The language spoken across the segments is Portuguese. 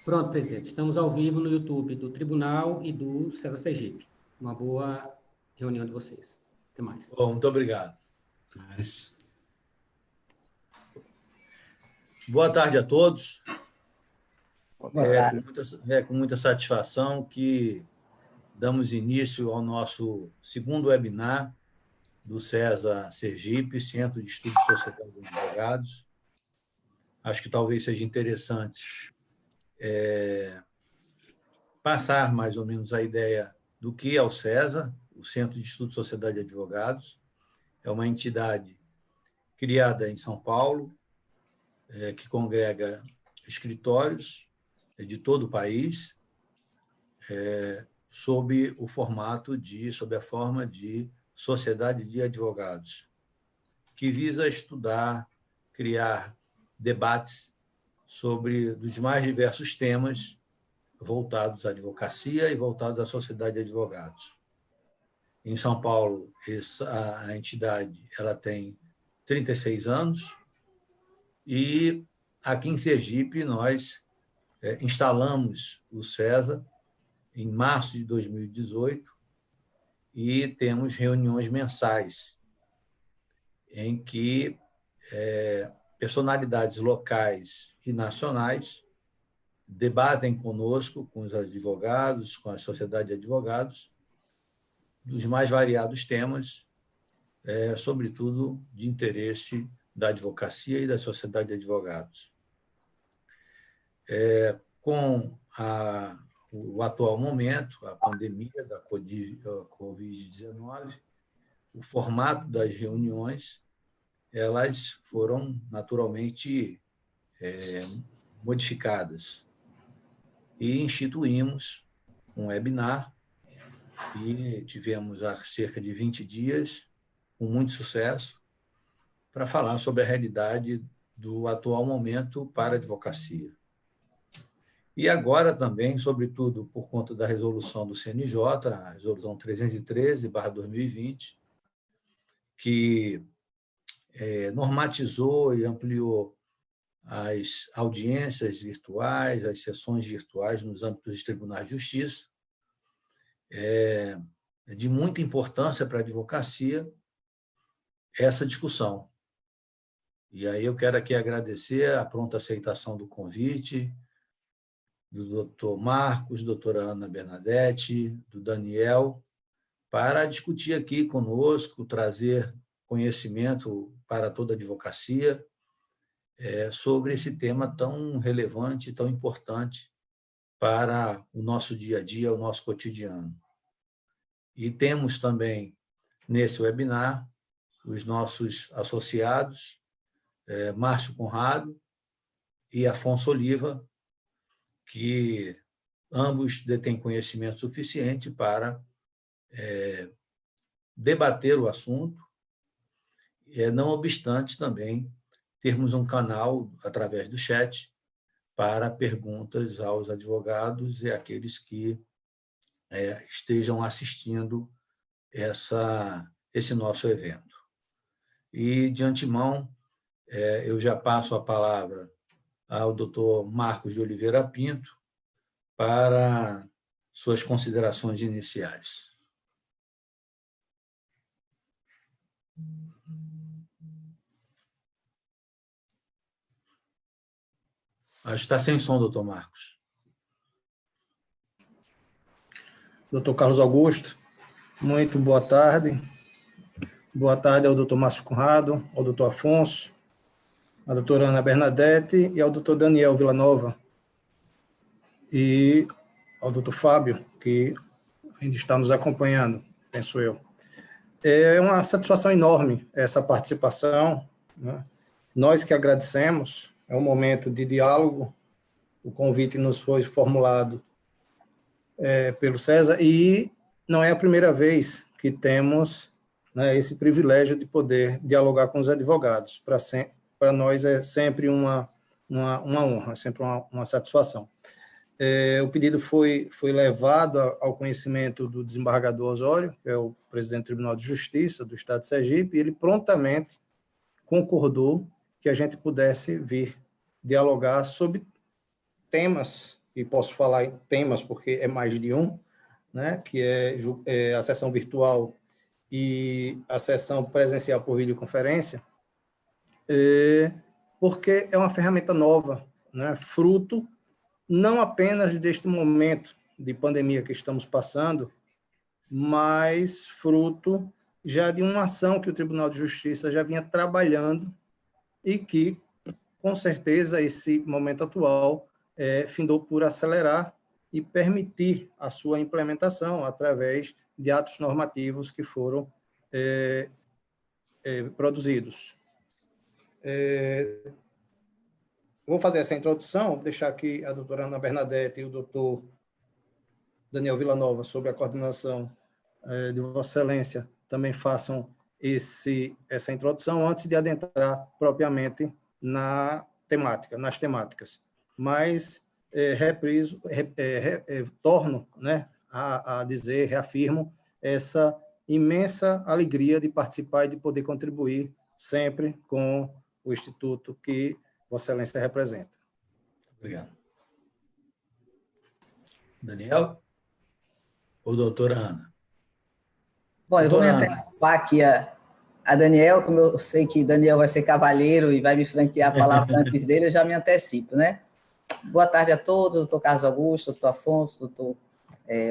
Pronto, presidente. Estamos ao vivo no YouTube do Tribunal e do César Sergipe. Uma boa reunião de vocês. Até mais. Bom, muito obrigado. Mas... Boa tarde a todos. Boa tarde. Com muita satisfação que damos início ao nosso segundo webinar do César Sergipe, Centro de Estudos de Sociedade de Advogados. Acho que talvez seja interessante passar mais ou menos a ideia do que é o César, o Centro de Estudos de Sociedade de Advogados. É uma entidade criada em São Paulo, que congrega escritórios de todo o país, sob a forma de sociedade de advogados, que visa estudar, criar debates sobre os mais diversos temas voltados à advocacia e voltados à sociedade de advogados. Em São Paulo, a entidade ela tem 36 anos e aqui em Sergipe nós instalamos o César em março de 2018 e temos reuniões mensais em que personalidades locais e nacionais debatem conosco, com os advogados, com a sociedade de advogados, dos mais variados temas, sobretudo de interesse da advocacia e da sociedade de advogados. Com o atual momento, a pandemia da Covid-19, o formato das reuniões elas foram naturalmente modificadas e instituímos um webinar e tivemos há cerca de 20 dias, com muito sucesso, para falar sobre a realidade do atual momento para a advocacia. E agora também, sobretudo por conta da resolução do CNJ, a resolução 313/2020, que normatizou e ampliou as audiências virtuais, as sessões virtuais nos âmbitos dos tribunais de justiça, é de muita importância para a advocacia essa discussão. E aí eu quero aqui agradecer a pronta aceitação do convite do doutor Marcos, doutora Ana Bernadette, do Daniel, para discutir aqui conosco, trazer conhecimento para toda a advocacia sobre esse tema tão relevante, tão importante para o nosso dia a dia, o nosso cotidiano. E temos também, nesse webinar, os nossos associados, Márcio Conrado e Afonso Oliva, que ambos detêm conhecimento suficiente para debater o assunto, não obstante também termos um canal através do chat para perguntas aos advogados e àqueles que estejam assistindo esse nosso evento. E, de antemão, eu já passo a palavra ao doutor Marcos de Oliveira Pinto para suas considerações iniciais. Acho que está sem som, doutor Marcos. Doutor Carlos Augusto, muito boa tarde. Boa tarde ao doutor Márcio Conrado, ao doutor Afonso, à doutora Ana Bernadette e ao doutor Daniel Villanova. E ao doutor Fábio, que ainda está nos acompanhando, penso eu. É uma satisfação enorme essa participação, né? Nós que agradecemos, é um momento de diálogo, o convite nos foi formulado pelo César, e não é a primeira vez que temos, né, esse privilégio de poder dialogar com os advogados. Para nós é sempre uma honra, é sempre uma satisfação. O pedido foi levado ao conhecimento do desembargador Osório, que é o presidente do Tribunal de Justiça do Estado de Sergipe, e ele prontamente concordou que a gente pudesse vir dialogar sobre temas e posso falar em temas porque é mais de um, né, que é a sessão virtual e a sessão presencial por videoconferência, porque é uma ferramenta nova, né, fruto não apenas deste momento de pandemia que estamos passando, mas fruto já de uma ação que o Tribunal de Justiça já vinha trabalhando e que, com certeza, esse momento atual findou por acelerar e permitir a sua implementação através de atos normativos que foram produzidos. Vou fazer essa introdução, deixar aqui a doutora Ana Bernadette e o doutor Daniel Villanova, sob a coordenação de Vossa Excelência, também façam essa introdução antes de adentrar propriamente nas temáticas. Mas torno, né, a dizer, reafirmo essa imensa alegria de participar e de poder contribuir sempre com o Instituto que Vossa Excelência representa. Obrigado. Daniel? Ou doutora Ana? Bom, eu vou me antecipar aqui a Daniel, como eu sei que Daniel vai ser cavalheiro e vai me franquear a palavra antes dele, eu já me antecipo, né? Boa tarde a todos, doutor Carlos Augusto, doutor Afonso, doutor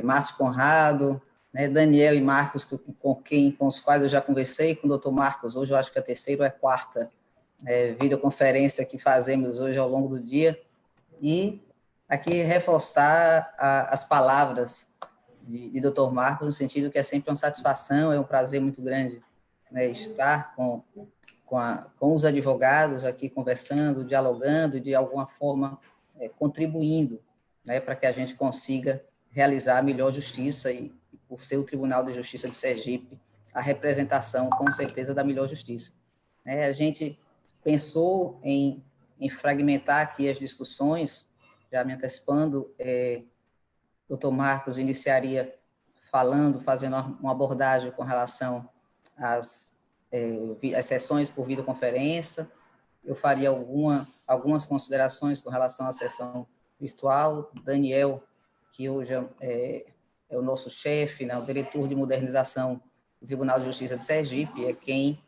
Márcio Conrado, né, Daniel e Marcos, com os quais eu já conversei, com o doutor Marcos, hoje eu acho que é a terceira ou é a quarta videoconferência que fazemos hoje ao longo do dia, e aqui reforçar as palavras de doutor Marcos, no sentido que é sempre uma satisfação, é um prazer muito grande, né, estar com os advogados aqui conversando, dialogando, de alguma forma contribuindo, né, para que a gente consiga realizar a melhor justiça e, por ser o Tribunal de Justiça de Sergipe, a representação, com certeza, da melhor justiça. A gente pensou em fragmentar aqui as discussões, já me antecipando, doutor Marcos iniciaria fazendo uma abordagem com relação às sessões por videoconferência, eu faria algumas considerações com relação à sessão virtual. Daniel, que hoje é o nosso chefe, né, o diretor de modernização do Tribunal de Justiça de Sergipe, é quem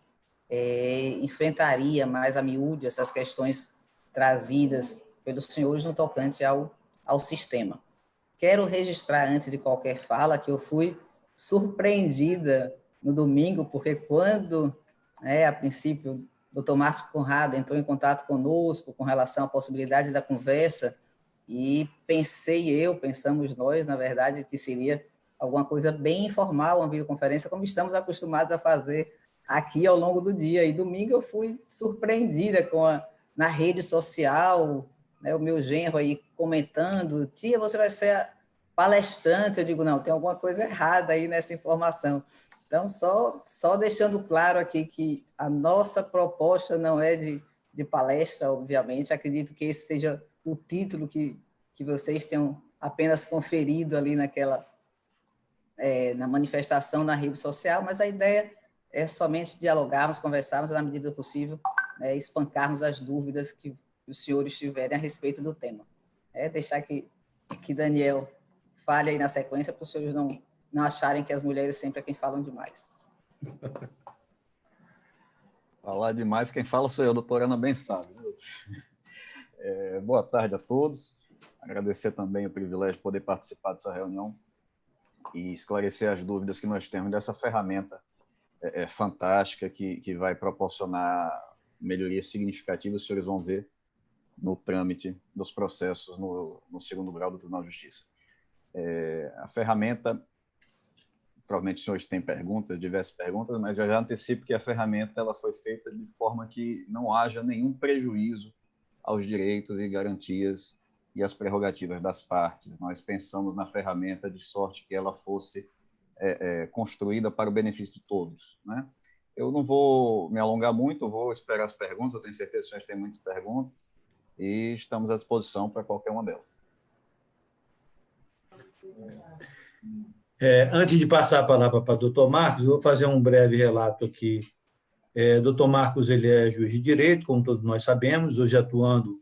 enfrentaria mais a miúde essas questões trazidas pelos senhores no tocante ao sistema. Quero registrar, antes de qualquer fala, que eu fui surpreendida no domingo, porque quando, a princípio, o doutor Márcio Conrado entrou em contato conosco com relação à possibilidade da conversa, e pensamos nós, na verdade, que seria alguma coisa bem informal, uma videoconferência, como estamos acostumados a fazer aqui ao longo do dia. E domingo eu fui surpreendida na rede social, né, o meu genro aí comentando: tia, você vai ser palestrante. Eu digo: não, tem alguma coisa errada aí nessa informação. Então, só deixando claro aqui que a nossa proposta não é de palestra, obviamente. Acredito que esse seja o título que vocês tenham apenas conferido ali na manifestação na rede social, mas a ideia é somente dialogarmos, conversarmos, na medida do possível, espancarmos as dúvidas que os senhores tiverem a respeito do tema. Deixar que Daniel fale aí na sequência, para os senhores não acharem que as mulheres sempre é quem falam demais. Falar demais, quem fala sou eu, doutora Ana bem sabe. Boa tarde a todos. Agradecer também o privilégio de poder participar dessa reunião e esclarecer as dúvidas que nós temos dessa ferramenta fantástica que vai proporcionar melhorias significativas, os senhores vão ver no trâmite dos processos no segundo grau do Tribunal de Justiça. A ferramenta, provavelmente os senhores têm perguntas, diversas perguntas, mas eu já antecipo que a ferramenta ela foi feita de forma que não haja nenhum prejuízo aos direitos e garantias e às prerrogativas das partes. Nós pensamos na ferramenta de sorte que ela fosse construída para o benefício de todos, né? Eu não vou me alongar muito, vou esperar as perguntas, eu tenho certeza que os senhores têm muitas perguntas e estamos à disposição para qualquer uma delas. Antes de passar a palavra para o doutor Marcos, eu vou fazer um breve relato aqui. Doutor Marcos, ele é juiz de direito, como todos nós sabemos, hoje atuando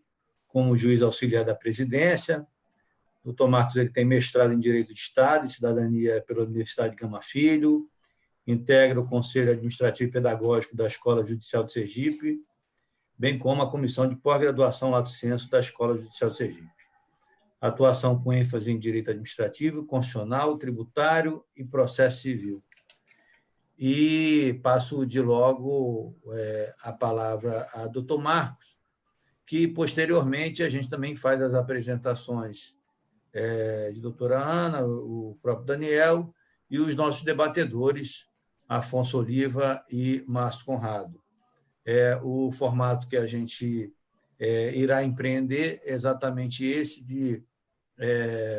como juiz auxiliar da presidência, O Dr. Marcos ele tem mestrado em Direito de Estado e Cidadania pela Universidade Gama Filho, integra o Conselho Administrativo e Pedagógico da Escola Judicial de Sergipe, bem como a Comissão de Pós-Graduação Lato Sensu da Escola Judicial de Sergipe. Atuação com ênfase em Direito Administrativo, Constitucional, Tributário e Processo Civil. E passo de logo a palavra a Dr. Marcos, que, posteriormente, a gente também faz as apresentações de doutora Ana, o próprio Daniel, e os nossos debatedores, Afonso Oliva e Márcio Conrado. O formato que a gente irá empreender é exatamente esse de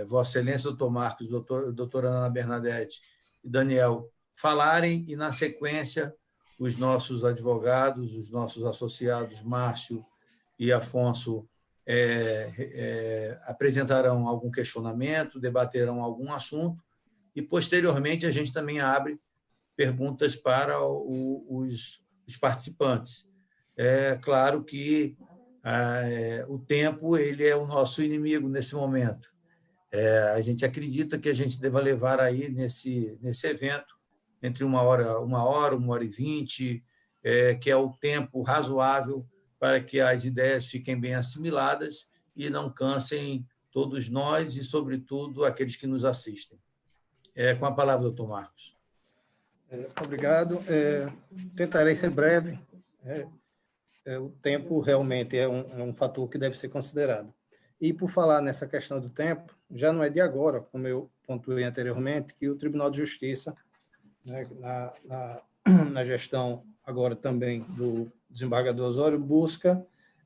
Vossa Excelência, doutor Marcos, doutora Ana Bernadette e Daniel falarem, e, na sequência, os nossos advogados, os nossos associados, Márcio e Afonso, apresentarão algum questionamento, debaterão algum assunto, e, posteriormente, a gente também abre perguntas para os participantes. É claro que o tempo ele é o nosso inimigo nesse momento. A gente acredita que a gente deva levar aí nesse evento entre 1h e 20, que é o tempo razoável para que as ideias fiquem bem assimiladas e não cansem todos nós e, sobretudo, aqueles que nos assistem. Com a palavra, doutor Marcos. Obrigado. Tentarei ser breve. O tempo realmente é um fator que deve ser considerado. E, por falar nessa questão do tempo, já não é de agora, como eu pontuei anteriormente, que o Tribunal de Justiça, né, na gestão agora também do desembargador Osório, busca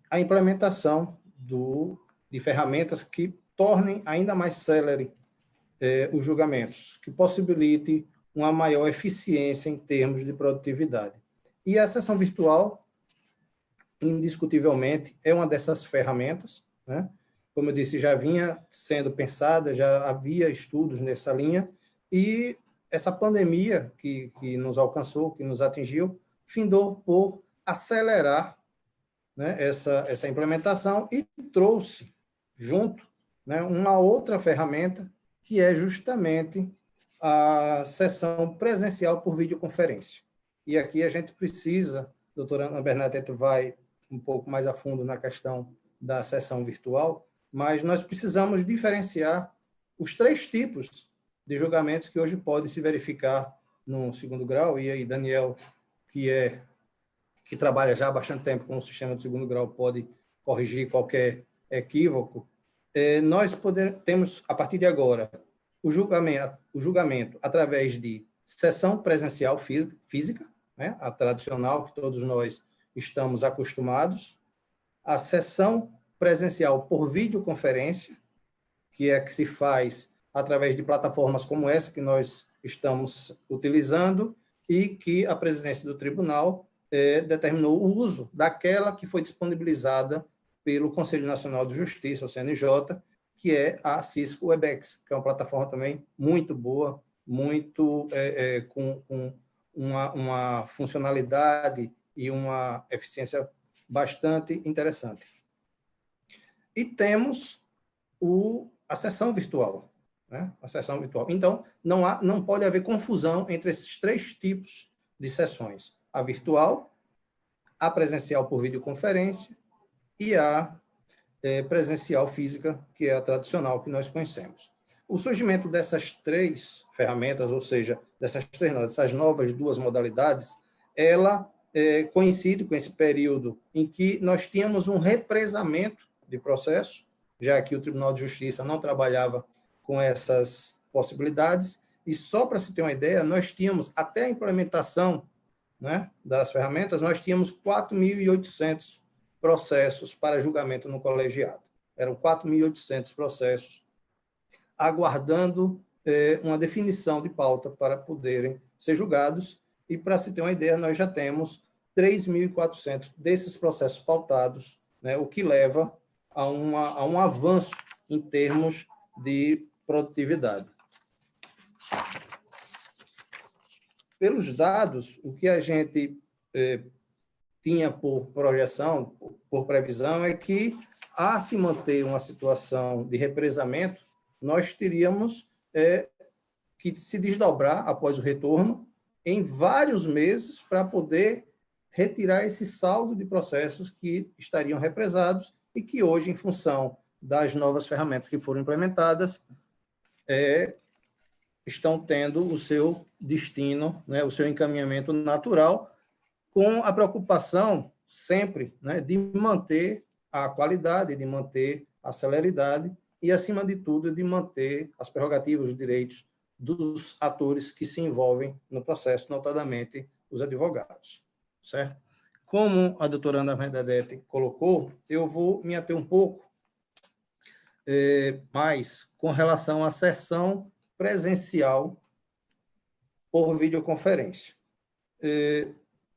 a implementação de ferramentas que tornem ainda mais célere os julgamentos, que possibilite uma maior eficiência em termos de produtividade. E a sessão virtual, indiscutivelmente, é uma dessas ferramentas, né? Como eu disse, já vinha sendo pensada, já havia estudos nessa linha, e essa pandemia que nos alcançou, que nos atingiu, findou por acelerar, né, essa implementação e trouxe junto, né, uma outra ferramenta, que é justamente a sessão presencial por videoconferência. E aqui a gente precisa, a doutora Ana Bernadette vai um pouco mais a fundo na questão da sessão virtual, mas nós precisamos diferenciar os 3 tipos de julgamentos que hoje podem se verificar no segundo grau, e aí Daniel, que trabalha já há bastante tempo com o sistema de segundo grau, pode corrigir qualquer equívoco. Nós temos, a partir de agora, o julgamento através de sessão presencial física, né, a tradicional, que todos nós estamos acostumados, a sessão presencial por videoconferência, que é a que se faz através de plataformas como essa que nós estamos utilizando, e que a presidência do tribunal determinou o uso daquela que foi disponibilizada pelo Conselho Nacional de Justiça, o CNJ, que é a Cisco Webex, que é uma plataforma também muito boa, muito com uma funcionalidade e uma eficiência bastante interessante. E temos a sessão virtual, né? A sessão virtual. Então, não pode haver confusão entre esses 3 tipos de sessões: a virtual, a presencial por videoconferência e a presencial física, que é a tradicional que nós conhecemos. O surgimento dessas 3 ferramentas, ou seja, dessas novas 2 modalidades, ela coincide com esse período em que nós tínhamos um represamento de processo, já que o Tribunal de Justiça não trabalhava com essas possibilidades, e só para se ter uma ideia, nós tínhamos, até a implementação, né, das ferramentas, nós tínhamos 4.800 processos para julgamento no colegiado. Eram 4.800 processos aguardando uma definição de pauta para poderem ser julgados, e, para se ter uma ideia, nós já temos 3.400 desses processos pautados, né, o que leva a um avanço em termos de produtividade. Pelos dados, o que a gente tinha por projeção, por previsão, é que, a se manter uma situação de represamento, nós teríamos que se desdobrar após o retorno em vários meses para poder retirar esse saldo de processos que estariam represados e que hoje, em função das novas ferramentas que foram implementadas, estão tendo o seu destino, né, o seu encaminhamento natural, com a preocupação sempre, né, de manter a qualidade, de manter a celeridade e, acima de tudo, de manter as prerrogativas, os direitos dos atores que se envolvem no processo, notadamente os advogados, certo? Como a doutora Ana Bernadette colocou, eu vou me ater um pouco mais com relação à sessão presencial por videoconferência.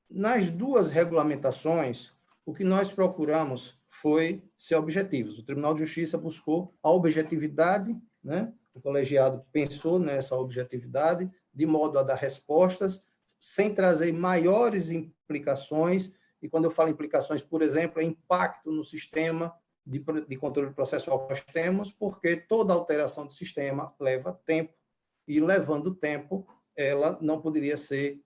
Nas duas regulamentações, o que nós procuramos foi ser objetivos. O Tribunal de Justiça buscou a objetividade, né? O colegiado pensou nessa objetividade, de modo a dar respostas, sem trazer maiores implicações, e quando eu falo implicações, por exemplo, é impacto no sistema de controle processual que nós temos, porque toda alteração do sistema leva tempo, e levando tempo, ela não poderia ser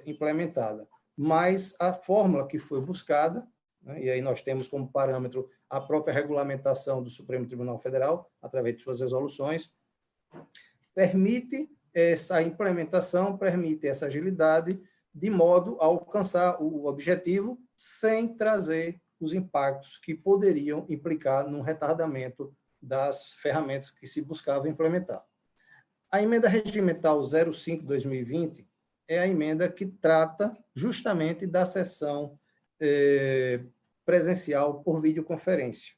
implementada. Mas a fórmula que foi buscada, né, e aí nós temos como parâmetro a própria regulamentação do Supremo Tribunal Federal, através de suas resoluções, permite essa implementação, permite essa agilidade, de modo a alcançar o objetivo sem trazer os impactos que poderiam implicar no retardamento das ferramentas que se buscava implementar. A emenda regimental 05/2020 é a emenda que trata justamente da sessão presencial por videoconferência.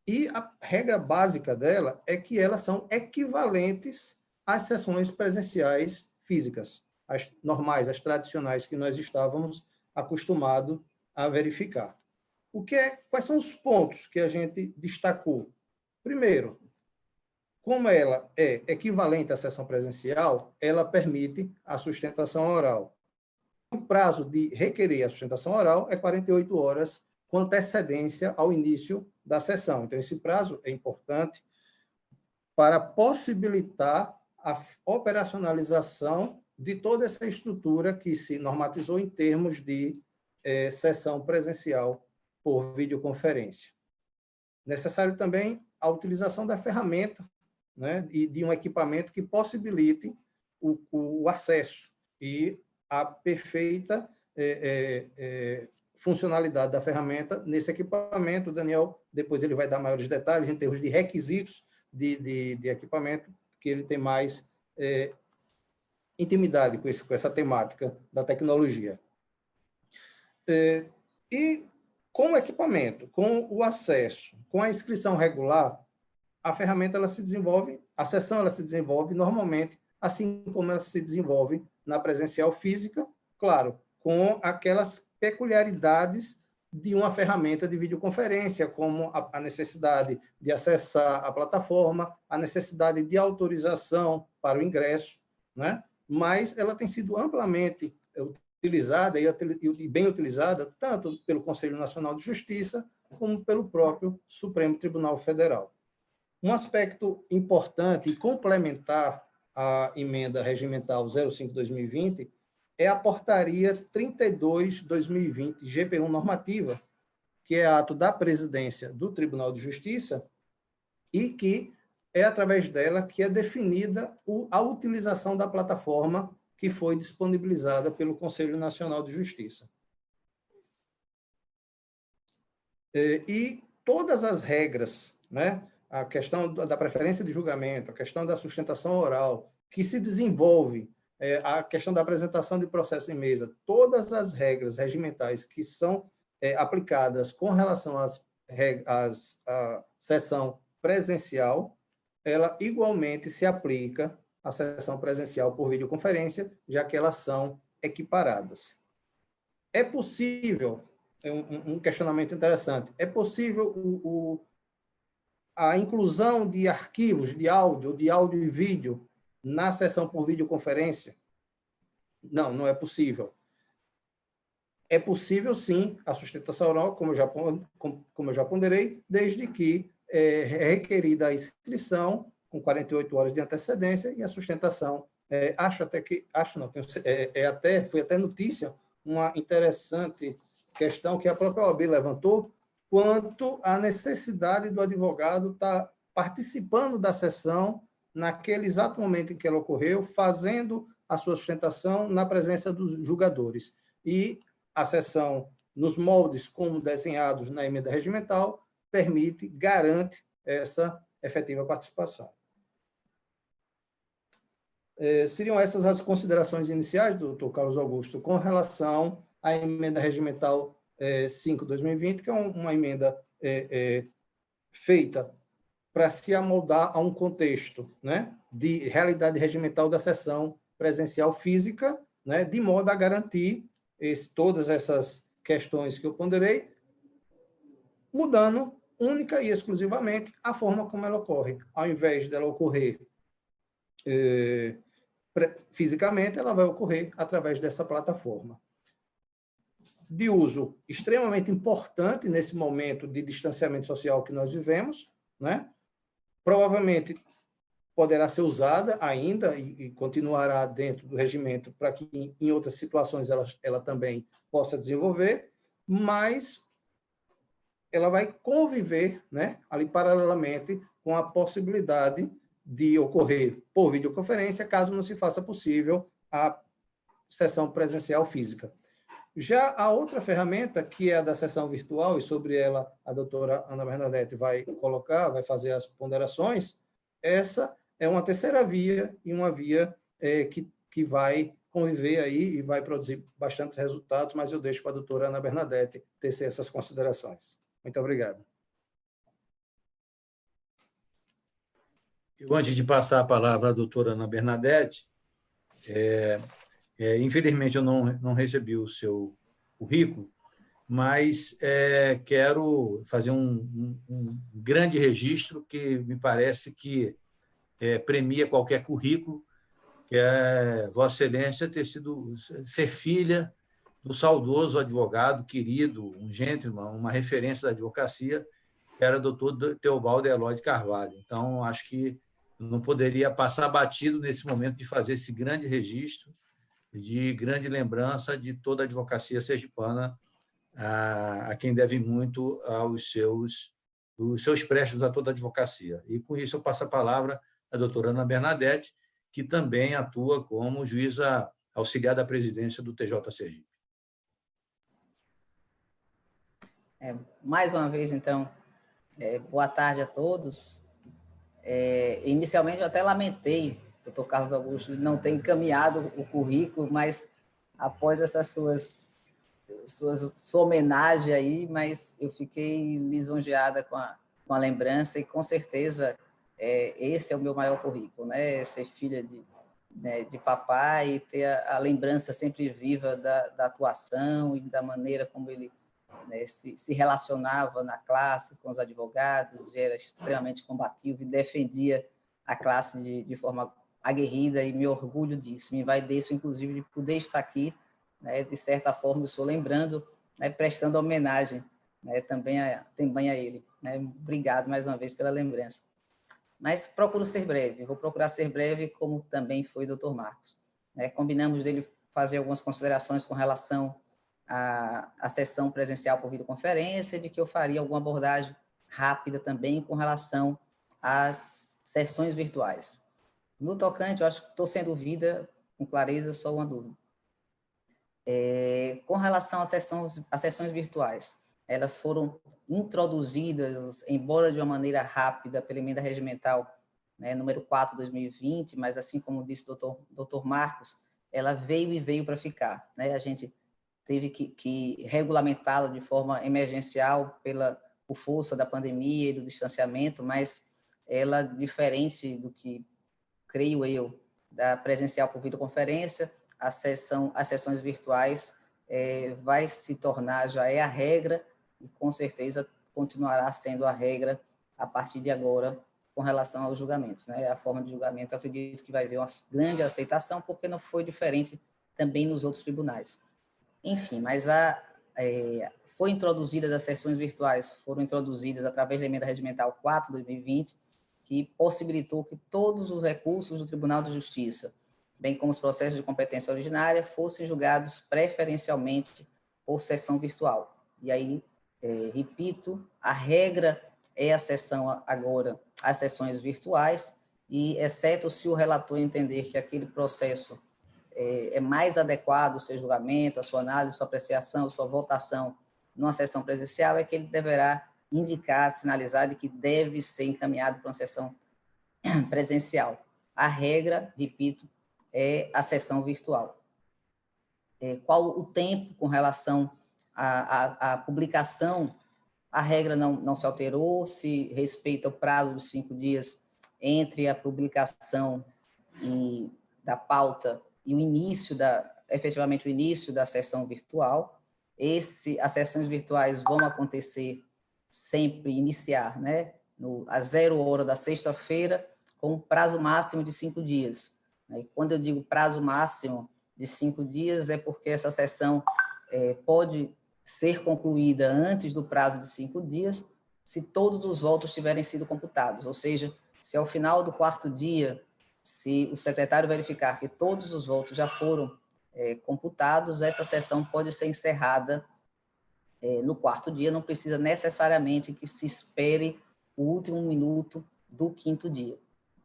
E a regra básica dela é que elas são equivalentes às sessões presenciais físicas, as normais, as tradicionais que nós estávamos acostumados a verificar. Quais são os pontos que a gente destacou? Primeiro, como ela é equivalente à sessão presencial, ela permite a sustentação oral. O prazo de requerer a sustentação oral é 48 horas, com antecedência ao início da sessão. Então, esse prazo é importante para possibilitar a operacionalização de toda essa estrutura que se normatizou em termos de sessão presencial por videoconferência. Necessário também a utilização da ferramenta, né, e de um equipamento que possibilite o acesso e a perfeita funcionalidade da ferramenta nesse equipamento. O Daniel, depois ele vai dar maiores detalhes em termos de requisitos de equipamento, que ele tem mais intimidade com essa temática da tecnologia. E com o equipamento, com o acesso, com a inscrição regular, a ferramenta ela se desenvolve, a sessão ela se desenvolve normalmente, assim como ela se desenvolve na presencial física, claro, com aquelas peculiaridades de uma ferramenta de videoconferência, como a necessidade de acessar a plataforma, a necessidade de autorização para o ingresso, né? Mas ela tem sido amplamente utilizada e bem utilizada, tanto pelo Conselho Nacional de Justiça, como pelo próprio Supremo Tribunal Federal. Um aspecto importante e complementar à emenda regimental 05/2020 é a portaria 32/2020, GP1 normativa, que é ato da presidência do Tribunal de Justiça e que é através dela que é definida a utilização da plataforma que foi disponibilizada pelo Conselho Nacional de Justiça. E todas as regras, né, a questão da preferência de julgamento, a questão da sustentação oral, que se desenvolve, a questão da apresentação de processo em mesa, todas as regras regimentais que são aplicadas com relação à sessão presencial, ela igualmente se aplica à sessão presencial por videoconferência, já que elas são equiparadas. É possível, um questionamento interessante, é possível a inclusão de arquivos de áudio e vídeo na sessão por videoconferência? Não, não é possível. É possível, sim, a sustentação oral, como eu já ponderei, desde que é requerida a inscrição com 48 horas de antecedência e a sustentação. Foi até notícia, uma interessante questão que a própria OAB levantou, quanto à necessidade do advogado estar participando da sessão naquele exato momento em que ela ocorreu, fazendo a sua sustentação na presença dos julgadores. E a sessão, nos moldes como desenhados na emenda regimental, garante essa efetiva participação. Seriam essas as considerações iniciais, doutor Carlos Augusto, com relação à emenda regimental 5/2020, que é uma emenda feita para se amoldar a um contexto, né, de realidade regimental da sessão presencial física, né, de modo a garantir todas essas questões que eu ponderei, mudando única e exclusivamente a forma como ela ocorre. Ao invés dela ocorrer fisicamente, ela vai ocorrer através dessa plataforma. De uso extremamente importante nesse momento de distanciamento social que nós vivemos, né? Provavelmente poderá ser usada ainda e continuará dentro do regimento para que em outras situações ela também possa desenvolver, mas ela vai conviver, né, ali paralelamente com a possibilidade de ocorrer por videoconferência, caso não se faça possível a sessão presencial física. Já a outra ferramenta, que é a da sessão virtual, e sobre ela a doutora Ana Bernadette vai fazer as ponderações, essa é uma terceira via, e uma via que vai conviver aí e vai produzir bastantes resultados, mas eu deixo para a doutora Ana Bernadette tecer essas considerações. Muito obrigado. Antes de passar a palavra à doutora Ana Bernadette, infelizmente eu não recebi o seu currículo, mas quero fazer um grande registro que me parece que premia qualquer currículo, que é Vossa Excelência ser filha do saudoso advogado querido, um gentleman, uma referência da advocacia, que era o doutor Teobaldo Eloy de Carvalho. Então, acho que não poderia passar batido nesse momento de fazer esse grande registro, de grande lembrança de toda a advocacia sergipana, a quem deve muito aos seus préstimos a toda a advocacia. E, com isso, eu passo a palavra à doutora Ana Bernadette, que também atua como juíza auxiliar da presidência do TJ Sergipe. Mais uma vez, então, boa tarde a todos. Inicialmente, eu até lamentei, doutor Carlos Augusto, não ter encaminhado o currículo, mas após essas sua homenagem aí, mas eu fiquei lisonjeada com a lembrança e, com certeza, esse é o meu maior currículo, né? Ser filha de papai e ter a lembrança sempre viva da atuação e da maneira como ele, né, se relacionava na classe com os advogados, era extremamente combativo e defendia a classe de forma aguerrida, e me orgulho disso, me vai disso, inclusive, de poder estar aqui, né, de certa forma, eu estou lembrando, né, prestando homenagem, né, também a ele. Né? Obrigado mais uma vez pela lembrança. Mas procuro ser breve, vou procurar ser breve, como também foi o doutor Marcos. Né? Combinamos dele fazer algumas considerações com relação à sessão presencial por videoconferência, de que eu faria alguma abordagem rápida também com relação às sessões virtuais. No tocante, eu acho que estou sem dúvida, com clareza, só uma dúvida. Com relação às sessões virtuais, elas foram introduzidas, embora de uma maneira rápida, pela emenda regimental, né, número 4/2020, mas, assim como disse o doutor Marcos, ela veio para ficar. Né? A gente teve que regulamentá-la de forma emergencial por força da pandemia e do distanciamento, mas ela, diferente do que, creio eu, da presencial por videoconferência, as sessões virtuais vai se tornar, já é a regra, e com certeza continuará sendo a regra a partir de agora com relação aos julgamentos. Né? A forma de julgamento, acredito que vai haver uma grande aceitação, porque não foi diferente também nos outros tribunais. Enfim, mas Foi introduzidas as sessões virtuais, foram introduzidas através da Emenda Regimental 4 de 2020, que possibilitou que todos os recursos do Tribunal de Justiça, bem como os processos de competência originária, fossem julgados preferencialmente por sessão virtual. E aí, repito, a regra é a sessão agora, as sessões virtuais, e exceto se o relator entender que aquele processo é mais adequado, o seu julgamento, a sua análise, a sua apreciação, a sua votação numa sessão presencial, é que ele deverá indicar, sinalizar de que deve ser encaminhado para uma sessão presencial. A regra, repito, é a sessão virtual. Qual o tempo com relação à publicação? A regra não se alterou, se respeita o prazo de 5 dias entre a publicação da pauta e o início efetivamente o início da sessão virtual. As sessões virtuais vão acontecer sempre, iniciar, né, às 0 hora da sexta-feira, com um prazo máximo de 5 dias. E quando eu digo prazo máximo de 5 dias, é porque essa sessão pode ser concluída antes do prazo de 5 dias, se todos os votos tiverem sido computados, ou seja, se ao final do 4º dia, se o secretário verificar que todos os votos já foram computados, essa sessão pode ser encerrada no 4º dia, não precisa necessariamente que se espere o último minuto do 5º dia,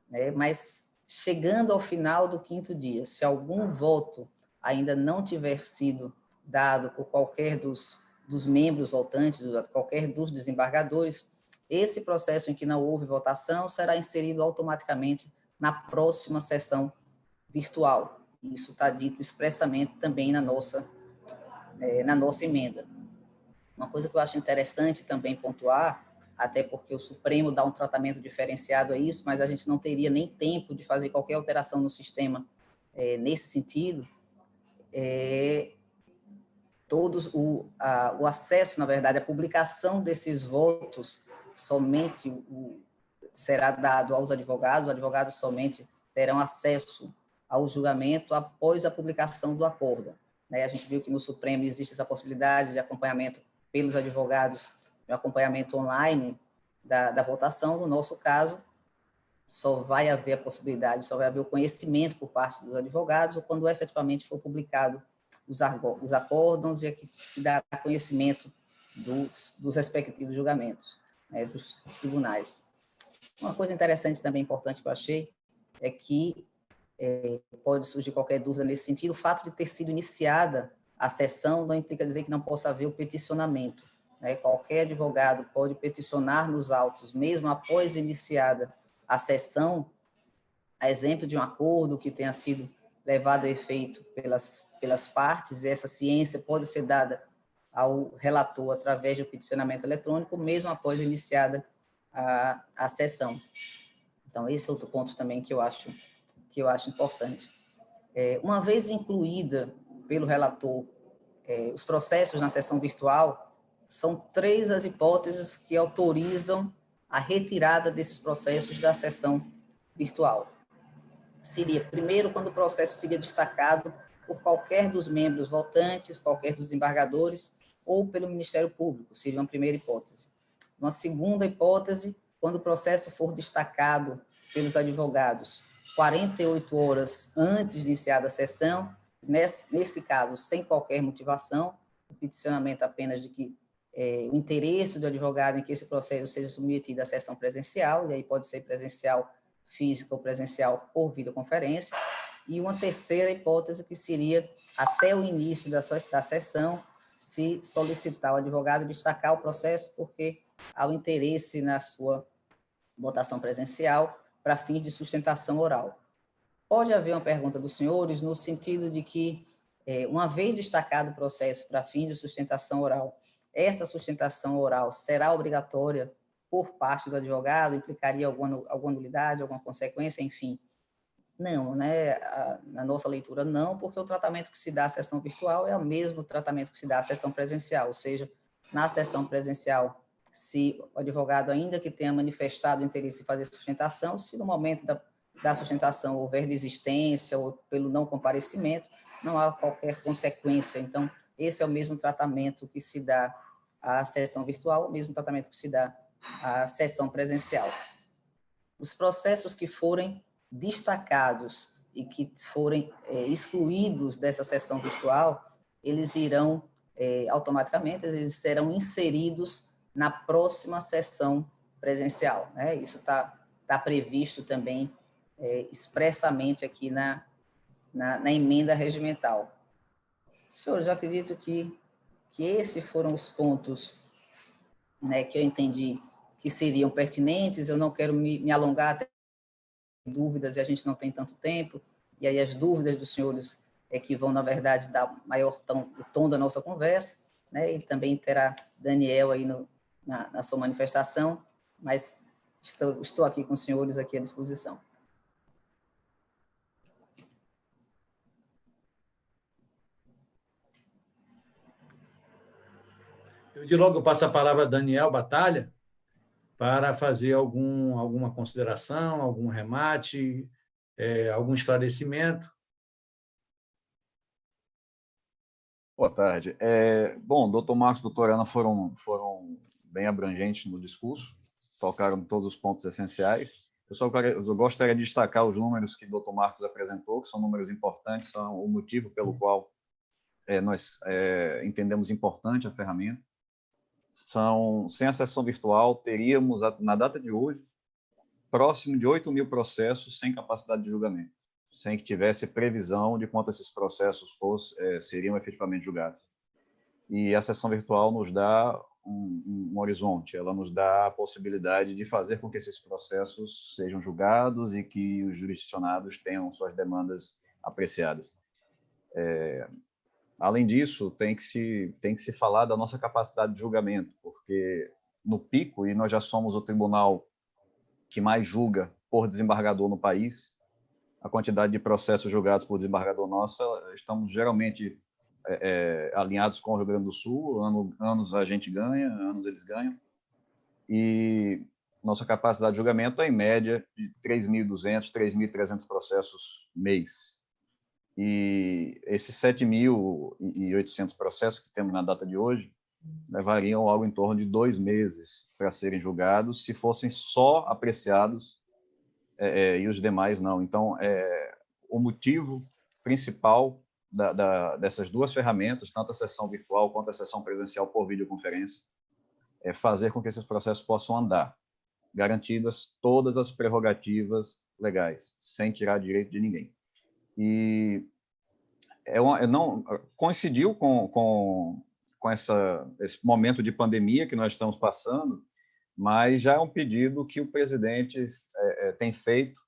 né? Mas chegando ao final do 5º dia, se algum voto ainda não tiver sido dado por qualquer dos membros votantes, qualquer dos desembargadores, esse processo em que não houve votação será inserido automaticamente na próxima sessão virtual. Isso está dito expressamente também na nossa emenda. Uma coisa que eu acho interessante também pontuar, até porque o Supremo dá um tratamento diferenciado a isso, mas a gente não teria nem tempo de fazer qualquer alteração no sistema nesse sentido, o acesso, na verdade, a publicação desses votos somente será dado aos advogados, os advogados somente terão acesso ao julgamento após a publicação do acordo. A gente viu que no Supremo existe essa possibilidade de acompanhamento pelos advogados, de acompanhamento online da votação. No nosso caso, só vai haver a possibilidade, só vai haver o conhecimento por parte dos advogados ou quando efetivamente for publicado os acórdãos e é que se dá conhecimento dos respectivos julgamentos, né, dos tribunais. Uma coisa interessante também, importante que eu achei, é que pode surgir qualquer dúvida nesse sentido, o fato de ter sido iniciada a sessão não implica dizer que não possa haver o peticionamento, né? Qualquer advogado pode peticionar nos autos, mesmo após iniciada a sessão, a exemplo de um acordo que tenha sido levado a efeito pelas partes, e essa ciência pode ser dada ao relator através do peticionamento eletrônico, mesmo após iniciada a sessão. Então, esse é outro ponto também que eu acho importante. Uma vez incluída pelo relator os processos na sessão virtual, são 3 as hipóteses que autorizam a retirada desses processos da sessão virtual. Seria, primeiro, quando o processo seria destacado por qualquer dos membros votantes, qualquer dos desembargadores, ou pelo Ministério Público, seria uma primeira hipótese. Uma segunda hipótese, quando o processo for destacado pelos advogados 48 horas antes de iniciar a sessão, nesse caso, sem qualquer motivação, o peticionamento apenas de que o interesse do advogado em que esse processo seja submetido à sessão presencial, e aí pode ser presencial física ou presencial por videoconferência, e uma terceira hipótese que seria até o início da sessão, se solicitar ao advogado destacar o processo porque há o interesse na sua votação presencial para fins de sustentação oral. Pode haver uma pergunta dos senhores no sentido de que, uma vez destacado o processo para fins de sustentação oral, essa sustentação oral será obrigatória por parte do advogado, implicaria alguma nulidade, alguma consequência, enfim. Não, né? Na nossa leitura, não, porque o tratamento que se dá à sessão virtual é o mesmo tratamento que se dá à sessão presencial, ou seja, na sessão presencial, se o advogado, ainda que tenha manifestado interesse em fazer sustentação, se no momento da sustentação houver desistência ou pelo não comparecimento, não há qualquer consequência. Então, esse é o mesmo tratamento que se dá à sessão virtual, o mesmo tratamento que se dá à sessão presencial. Os processos que forem destacados e que forem excluídos dessa sessão virtual, eles irão automaticamente, eles serão inseridos na próxima sessão presencial, né? Isso está previsto também expressamente aqui na emenda regimental. Senhores, eu acredito que esses foram os pontos, né, que eu entendi que seriam pertinentes. Eu não quero me alongar, até dúvidas, e a gente não tem tanto tempo, e aí as dúvidas dos senhores que vão, na verdade, dar maior o tom da nossa conversa, né, e também terá Daniel aí na sua manifestação, mas estou aqui com os senhores aqui à disposição. Eu de logo passo a palavra a Daniel Batalha para fazer alguma consideração, algum remate, algum esclarecimento. Boa tarde. Bom, o doutor Marcos e a doutora Ana foram bem abrangentes no discurso, tocaram todos os pontos essenciais. Eu gostaria de destacar os números que o doutor Marcos apresentou, que são números importantes, são o motivo pelo qual nós entendemos importante a ferramenta. Sem a sessão virtual, teríamos, na data de hoje, próximo de 8.000 processos sem capacidade de julgamento, sem que tivesse previsão de quanto esses processos seriam efetivamente julgados. E a sessão virtual nos dá um horizonte, ela nos dá a possibilidade de fazer com que esses processos sejam julgados e que os jurisdicionados tenham suas demandas apreciadas. Além disso, tem que se falar da nossa capacidade de julgamento, porque no pico, e nós já somos o tribunal que mais julga por desembargador no país, a quantidade de processos julgados por desembargador nossa, estamos geralmente alinhados com o Rio Grande do Sul, anos a gente ganha, anos eles ganham, e nossa capacidade de julgamento é em média de 3.200, 3.300 processos mês. E esses 7.800 processos que temos na data de hoje levariam algo em torno de 2 meses para serem julgados, se fossem só apreciados e os demais não. Então, o motivo principal dessas duas ferramentas, tanto a sessão virtual quanto a sessão presencial por videoconferência, é fazer com que esses processos possam andar, garantidas todas as prerrogativas legais, sem tirar direito de ninguém. E não coincidiu com esse momento de pandemia que nós estamos passando, mas já é um pedido que o presidente tem feito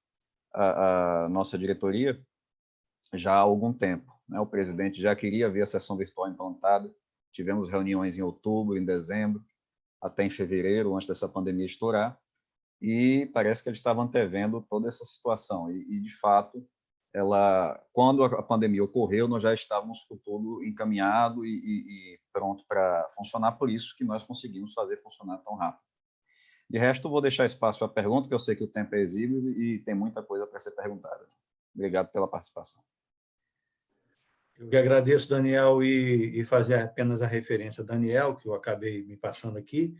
à nossa diretoria já há algum tempo, né? O presidente já queria ver a sessão virtual implantada, tivemos reuniões em outubro, em dezembro, até em fevereiro, antes dessa pandemia estourar, e parece que ele estava antevendo toda essa situação, e de fato, quando a pandemia ocorreu, nós já estávamos com tudo encaminhado e pronto para funcionar, por isso que nós conseguimos fazer funcionar tão rápido. De resto, vou deixar espaço para a pergunta, que eu sei que o tempo é exíguo e tem muita coisa para ser perguntada. Obrigado pela participação. Eu que agradeço, Daniel, e fazer apenas a referência a Daniel, que eu acabei me passando aqui.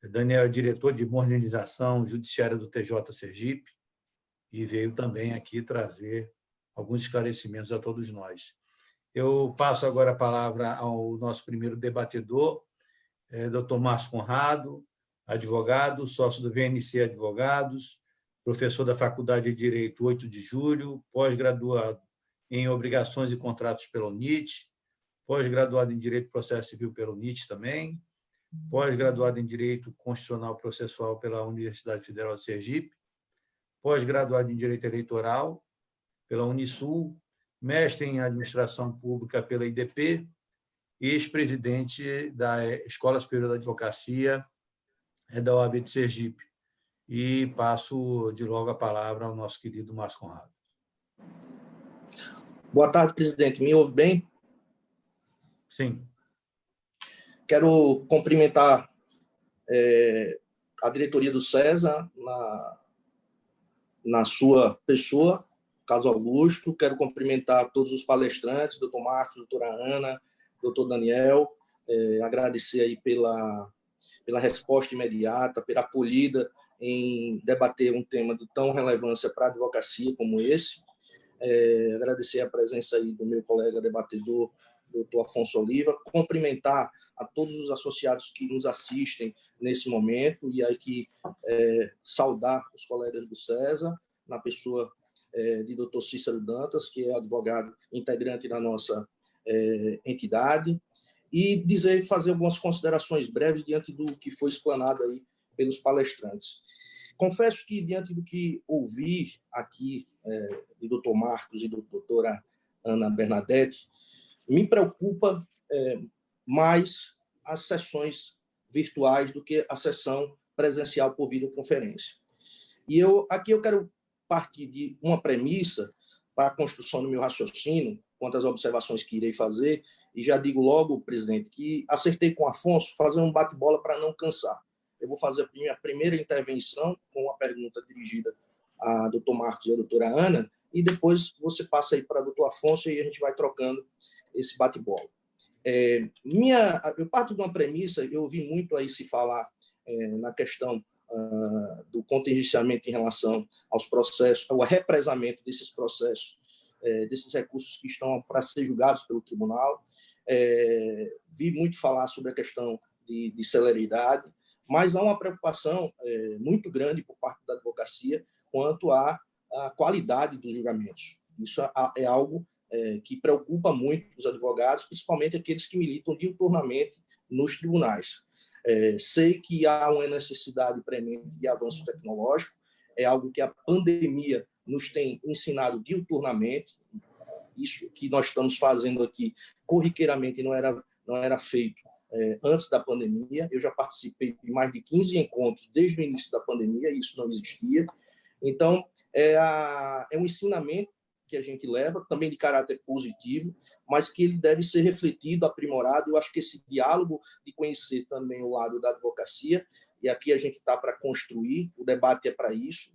Daniel é diretor de modernização judiciária do TJ Sergipe e veio também aqui trazer alguns esclarecimentos a todos nós. Eu passo agora a palavra ao nosso primeiro debatedor, Dr. Márcio Conrado, advogado, sócio do VNC Advogados, professor da Faculdade de Direito 8 de Julho, pós-graduado em Obrigações e Contratos pela UNIT, pós-graduado em Direito e Processo Civil pela UNIT também, pós-graduado em Direito Constitucional e Processual pela Universidade Federal de Sergipe, pós-graduado em Direito Eleitoral pela Unisul, mestre em Administração Pública pela IDP, ex-presidente da Escola Superior da Advocacia da OAB de Sergipe. E passo de logo a palavra ao nosso querido Márcio Conrado. Boa tarde, presidente. Me ouve bem? Sim. Quero cumprimentar a diretoria do CESA na sua pessoa, Carlos Augusto. Quero cumprimentar todos os palestrantes, doutor Marcos, doutora Ana, doutor Daniel, agradecer aí pela resposta imediata, pela acolhida em debater um tema de tão relevância para a advocacia como esse. Agradecer a presença aí do meu colega debatedor, doutor Afonso Oliva, cumprimentar a todos os associados que nos assistem nesse momento e aqui saudar os colegas do César, na pessoa de doutor Cícero Dantas, que é advogado integrante da nossa entidade, e fazer algumas considerações breves diante do que foi explanado aí pelos palestrantes. Confesso que, diante do que ouvi aqui do doutor Marcos e da doutora Ana Bernadette, me preocupa mais as sessões virtuais do que a sessão presencial por videoconferência. E aqui eu quero partir de uma premissa para a construção do meu raciocínio, quanto às observações que irei fazer, e já digo logo, presidente, que acertei com o Afonso fazer um bate-bola para não cansar. Eu vou fazer a minha primeira intervenção com uma pergunta dirigida a doutor Marcos e a doutora Ana, e depois você passa aí para o doutor Afonso e a gente vai trocando esse bate-bola. Eu parto de uma premissa, eu ouvi muito aí se falar na questão do contingenciamento em relação aos processos, ao represamento desses processos, desses recursos que estão para ser julgados pelo tribunal. Vi muito falar sobre a questão de celeridade, mas há uma preocupação muito grande por parte da advocacia quanto à qualidade dos julgamentos. Isso é algo que preocupa muito os advogados, principalmente aqueles que militam diuturnamente nos tribunais. Sei que há uma necessidade premente de avanço tecnológico, é algo que a pandemia nos tem ensinado diuturnamente. Isso que nós estamos fazendo aqui corriqueiramente não era feito antes da pandemia. Eu já participei de mais de 15 encontros desde o início da pandemia, e isso não existia. Então, é um ensinamento que a gente leva, também de caráter positivo, mas que ele deve ser refletido, aprimorado. Eu acho que esse diálogo de conhecer também o lado da advocacia, e aqui a gente está para construir, o debate é para isso,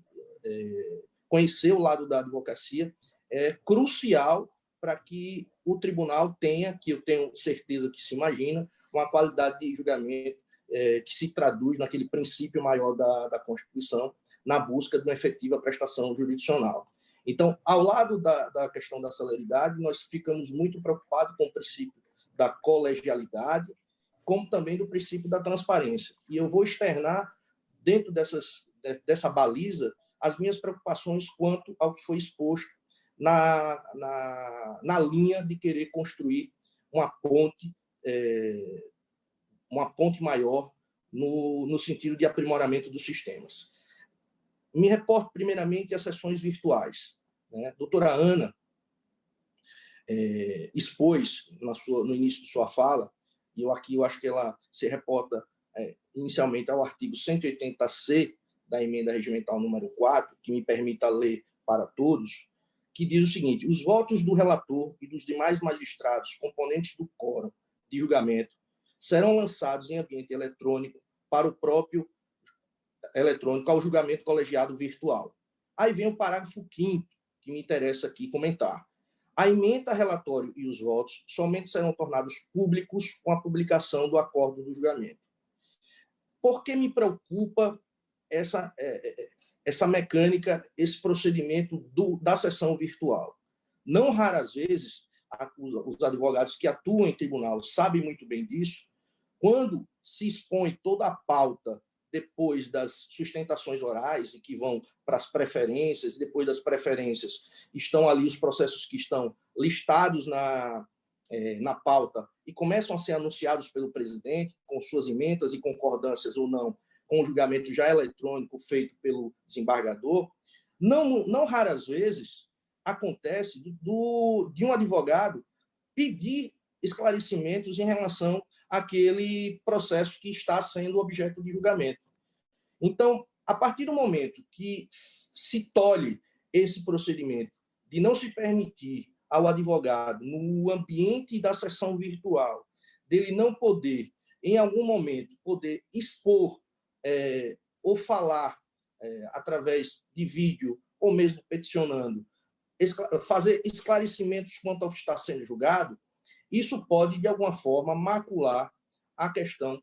conhecer o lado da advocacia é crucial para que o tribunal tenha, que eu tenho certeza que se imagina, uma qualidade de julgamento que se traduz naquele princípio maior da Constituição, na busca de uma efetiva prestação jurisdicional. Então, ao lado da questão da celeridade, nós ficamos muito preocupados com o princípio da colegialidade, como também do princípio da transparência. E eu vou externar, dentro dessa baliza, as minhas preocupações quanto ao que foi exposto na linha de querer construir uma ponte maior no sentido de aprimoramento dos sistemas. Me reporto, primeiramente, às sessões virtuais. Doutora Ana expôs no início de sua fala, e eu acho que ela se reporta inicialmente ao artigo 180C da emenda regimental número 4, que me permita ler para todos, que diz o seguinte: os votos do relator e dos demais magistrados componentes do quórum de julgamento serão lançados em ambiente eletrônico para o próprio eletrônico ao julgamento colegiado virtual. Aí vem o parágrafo 5º, que me interessa aqui comentar. A ementa, relatório e os votos somente serão tornados públicos com a publicação do acordo do julgamento. Por que me preocupa essa mecânica, esse procedimento da sessão virtual? Não raras vezes, os advogados que atuam em tribunal sabem muito bem disso, quando se expõe toda a pauta depois das sustentações orais e que vão para as preferências, depois das preferências estão ali os processos que estão listados na pauta e começam a ser anunciados pelo presidente, com suas emendas e concordâncias ou não, com o julgamento já eletrônico feito pelo desembargador. Não raras vezes acontece de um advogado pedir esclarecimentos em relação àquele processo que está sendo objeto de julgamento. Então, a partir do momento que se tolhe esse procedimento de não se permitir ao advogado, no ambiente da sessão virtual, dele não poder, em algum momento, poder expor ou falar através de vídeo, ou mesmo peticionando, fazer esclarecimentos quanto ao que está sendo julgado, isso pode, de alguma forma, macular a questão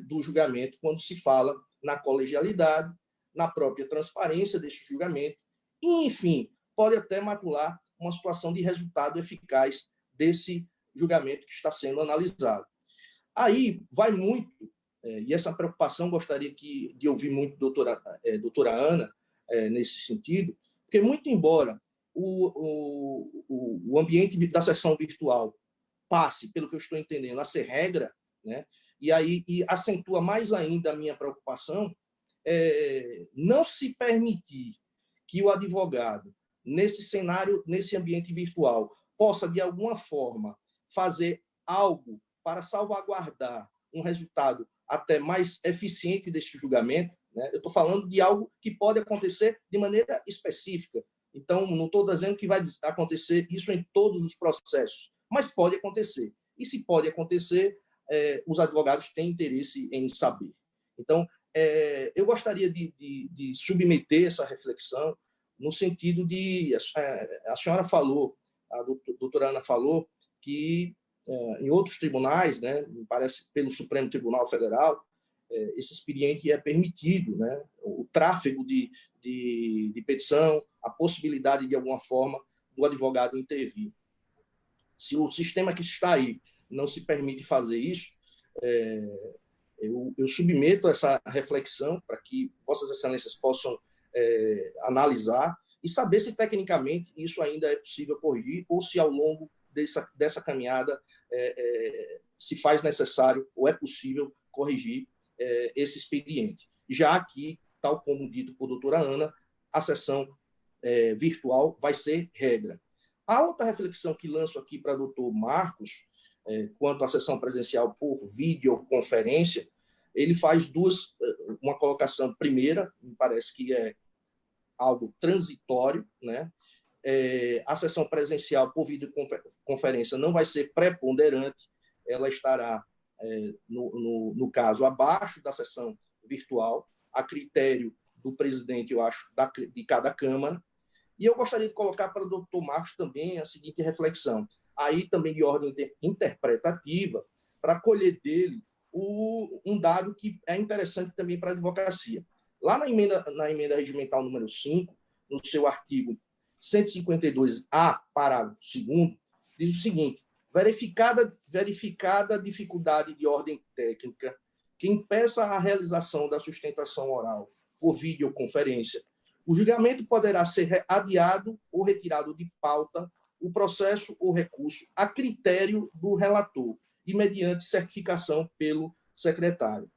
do julgamento quando se fala na colegialidade, na própria transparência desse julgamento e, enfim, pode até macular uma situação de resultado eficaz desse julgamento que está sendo analisado. Aí vai muito, e essa preocupação gostaria de ouvir muito doutora Ana nesse sentido, porque muito embora o ambiente da sessão virtual passe, pelo que eu estou entendendo, a ser regra, né? E acentua mais ainda a minha preocupação, não se permitir que o advogado, nesse cenário, nesse ambiente virtual, possa, de alguma forma, fazer algo para salvaguardar um resultado até mais eficiente deste julgamento, né? Eu estou falando de algo que pode acontecer de maneira específica. Então, não estou dizendo que vai acontecer isso em todos os processos, mas pode acontecer. E se pode acontecer, os advogados têm interesse em saber. Então, eu gostaria de submeter essa reflexão no sentido de... A senhora falou, a doutora Ana falou, que em outros tribunais, né, me parece pelo Supremo Tribunal Federal, esse expediente é permitido, né, o tráfego de petição, a possibilidade, de alguma forma, do advogado intervir. Se o sistema que está aí não se permite fazer isso, eu submeto essa reflexão para que Vossas Excelências possam analisar e saber se, tecnicamente, isso ainda é possível corrigir ou se, ao longo dessa caminhada, se faz necessário ou é possível corrigir esse expediente. Já que, tal como dito por doutora Ana, a sessão virtual vai ser regra. A outra reflexão que lanço aqui para o doutor Marcos, quanto à sessão presencial por videoconferência, ele faz uma colocação primeira, me parece que é algo transitório, né? A sessão presencial por videoconferência não vai ser preponderante, ela estará, no caso, abaixo da sessão virtual, a critério do presidente, eu acho, de cada Câmara. E eu gostaria de colocar para o doutor Marcos também a seguinte reflexão, aí também de ordem interpretativa, para colher dele um dado que é interessante também para a advocacia. Lá na emenda regimental número 5, no seu artigo 152A, parágrafo 2º, diz o seguinte: verificada a dificuldade de ordem técnica que impeça a realização da sustentação oral por videoconferência, o julgamento poderá ser adiado ou retirado de pauta o processo ou recurso a critério do relator e mediante certificação pelo secretário.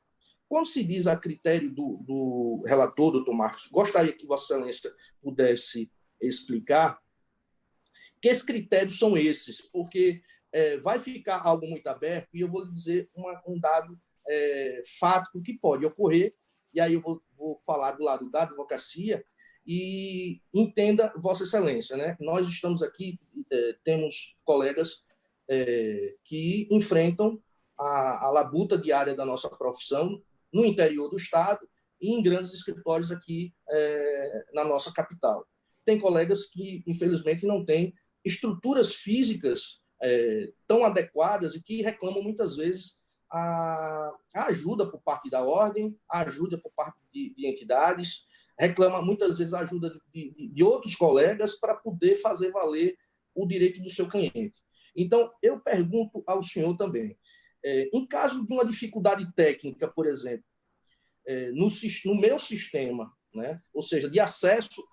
Quando se diz a critério do relator, doutor Marcos, gostaria que Vossa Excelência pudesse explicar que esses critérios são esses, porque vai ficar algo muito aberto e eu vou lhe dizer um dado fático que pode ocorrer, e aí eu vou falar do lado da advocacia e entenda Vossa Excelência, né? Nós estamos aqui, temos colegas que enfrentam a labuta diária da nossa profissão no interior do Estado e em grandes escritórios aqui na nossa capital. Tem colegas que, infelizmente, não têm estruturas físicas tão adequadas e que reclamam muitas vezes a ajuda por parte da ordem, a ajuda por parte de entidades, reclama muitas vezes a ajuda de outros colegas para poder fazer valer o direito do seu cliente. Então, eu pergunto ao senhor também, em caso de uma dificuldade técnica, por exemplo, no meu sistema, né, ou seja, de acesso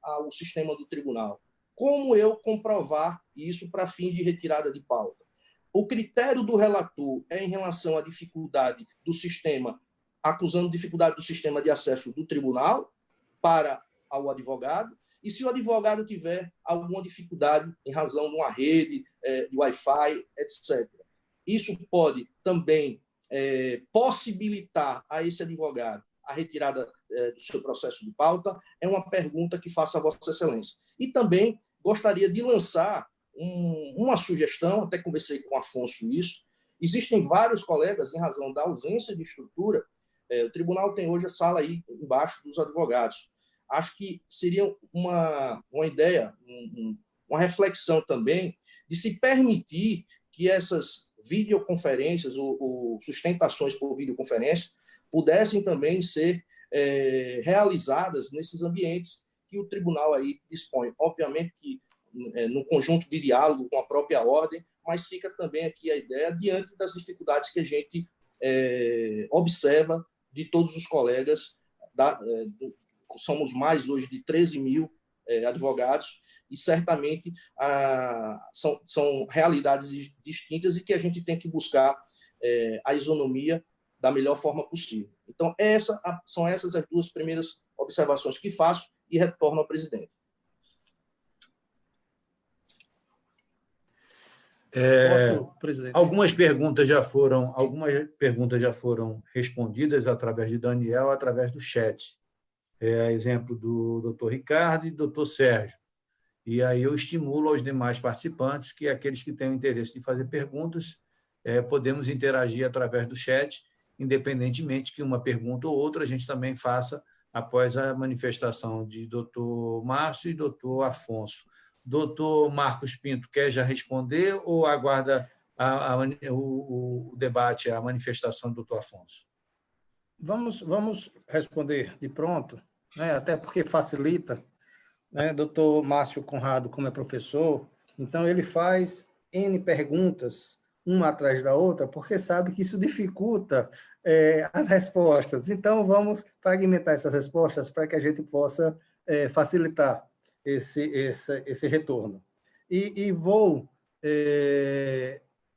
ao sistema do tribunal, como eu comprovar isso para fins de retirada de pauta? O critério do relator é em relação à dificuldade do sistema, acusando dificuldade do sistema de acesso do tribunal para ao advogado, e se o advogado tiver alguma dificuldade em razão de uma rede, de Wi-Fi, etc. Isso pode também possibilitar a esse advogado a retirada do seu processo de pauta? É uma pergunta que faço a Vossa Excelência. E também gostaria de lançar uma sugestão, até conversei com o Afonso isso, existem vários colegas, em razão da ausência de estrutura, o tribunal tem hoje a sala aí embaixo dos advogados. Acho que seria uma ideia, uma reflexão também, de se permitir que essas videoconferências ou sustentações por videoconferência pudessem também ser realizadas nesses ambientes que o tribunal aí dispõe. Obviamente que no conjunto de diálogo com a própria ordem, mas fica também aqui a ideia, diante das dificuldades que a gente observa de todos os colegas, somos mais hoje de 13 mil advogados, e certamente são realidades distintas e que a gente tem que buscar a isonomia da melhor forma possível. Então, são essas as duas primeiras observações que faço e retorno ao presidente. Posso, presidente? Algumas perguntas já foram respondidas através de Daniel, através do chat. Exemplo do doutor Ricardo e do doutor Sérgio. E aí eu estimulo aos demais participantes que aqueles que tenham interesse de fazer perguntas, podemos interagir através do chat, independentemente que uma pergunta ou outra a gente também faça após a manifestação de doutor Márcio e doutor Afonso. Doutor Marcos Pinto, quer já responder ou aguarda o debate, a manifestação do doutor Afonso? Vamos responder de pronto, né? Até porque facilita, né? Doutor Márcio Conrado, como é professor, então ele faz N perguntas, uma atrás da outra, porque sabe que isso dificulta as respostas. Então, vamos fragmentar essas respostas para que a gente possa facilitar esse retorno. E vou